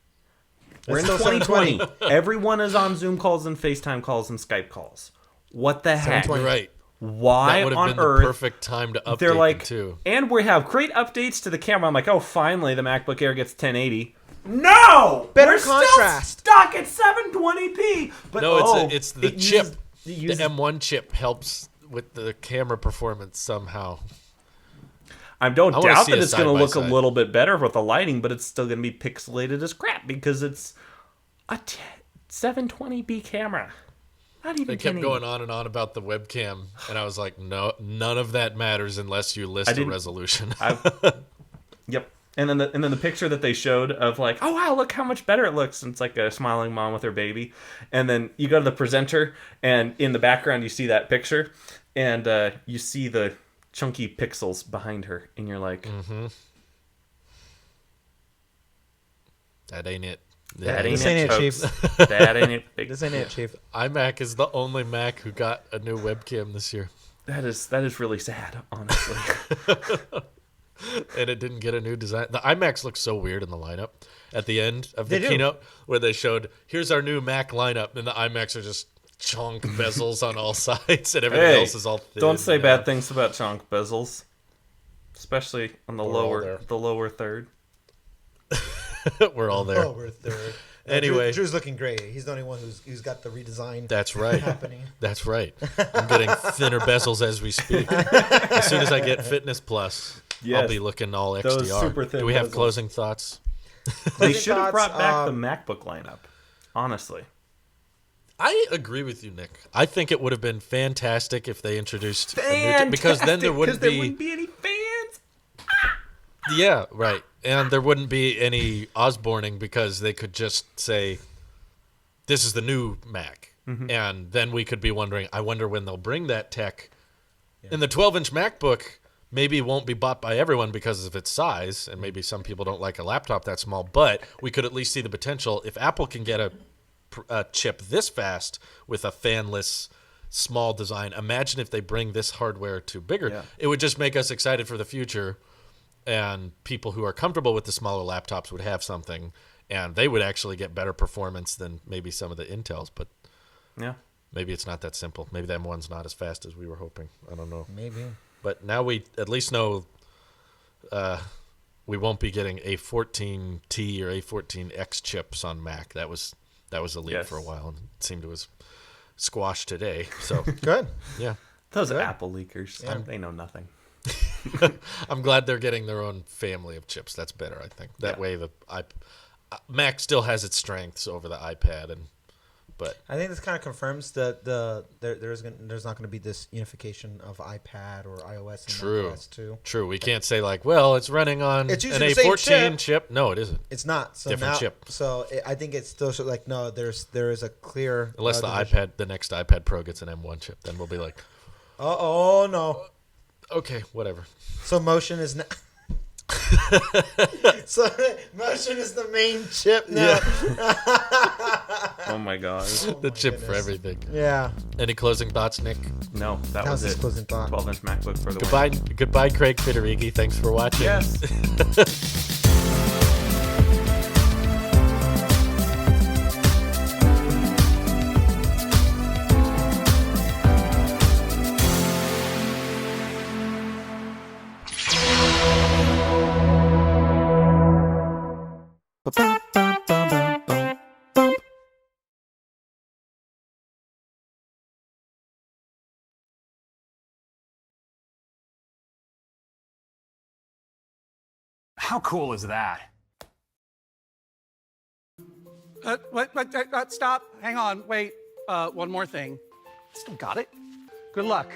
We're in It's still 2020. Everyone is on Zoom calls and FaceTime calls and Skype calls. What the heck? 720. You're right. Why That would have on been the earth? perfect time to update They're like, them too. and we have great updates to the camera. I'm like, oh, finally the MacBook Air gets 1080. No, Better we're contrast. Still stuck at 720p. But No, it's the it chip. uses- The M1 chip helps with the camera performance somehow. I don't I wanna doubt see that a it's going to look a side-by-side. little bit better with the lighting, but it's still going to be pixelated as crap because it's a 720p camera. Not even They kept 1080. going on and on about the webcam, and I was like, no, none of that matters unless you list a didn't- resolution. Yep. And then the picture that they showed of like, oh wow, look how much better it looks. And it's like a smiling mom with her baby. And then you go to the presenter, and in the background you see that picture, and you see the chunky pixels behind her, and you're like, That ain't it. that ain't This it, ain't it, Chief. folks. That ain't it. Big. This ain't it, Chief. iMac is the only Mac who got a new webcam this year, That is really sad, honestly. and it didn't get a new design. The iMacs look so weird in the lineup at the end of the They do. keynote where they showed, here's our new Mac lineup, and the iMacs are just chunk bezels on all sides, and everything Hey, else is all thin. Don't say bad things about chunk bezels, especially on the We're all there. lower third. We're all there. Oh, we're third. Anyway. Drew's looking great. He's the only one who's got the redesign That's right. happening. That's right. I'm getting thinner bezels as we speak. As soon as I get Fitness Plus, I'll Yes. be looking all Those XDR. super thin Do we have bezels. closing thoughts? They should have brought back the MacBook lineup. Honestly. I agree with you, Nick. I think it would have been fantastic if they introduced a new because then there wouldn't be any fans. Yeah, right. And there wouldn't be any Osborning because they could just say, this is the new Mac. Mm-hmm. And then we could be wondering, I wonder when they'll bring that tech. Yeah. And the 12-inch MacBook maybe won't be bought by everyone because of its size, and maybe some people don't like a laptop that small, but we could at least see the potential. If Apple can get a chip this fast with a fanless small design, imagine if they bring this hardware to bigger. Yeah. It would just make us excited for the future, and people who are comfortable with the smaller laptops would have something, and they would actually get better performance than maybe some of the Intels. But yeah, maybe it's not that simple. Maybe that one's not as fast as we were hoping. I don't know. Maybe. But now we at least know we won't be getting A14T or A14X chips on Mac. That was a leak for a while, and it seemed to was squashed today. So good. Yeah. Those Apple leakers, they know nothing. I'm glad they're getting their own family of chips. That's better, I think. That way the Mac still has its strengths over the iPad, but I think this kind of confirms that there's not going to be this unification of iPad or iOS and macOS too. True. We can't say like, well, it's running on an A14 chip. No, it isn't. It's not. So different now, chip. So I think it's still like no. There is a clear unless the next iPad Pro gets an M1 chip, then we'll be like, oh no. Okay, whatever. So motion is not. So motion is the main chip now. Yeah. Oh my god. The chip for everything. Yeah. Any closing thoughts, Nick? No, that was it. Closing thought. 12-inch MacBook for the win. Goodbye, Craig Federighi. Thanks for watching. Yes. How cool is that? Stop. Hang on. Wait. One more thing. Still got it? Good luck.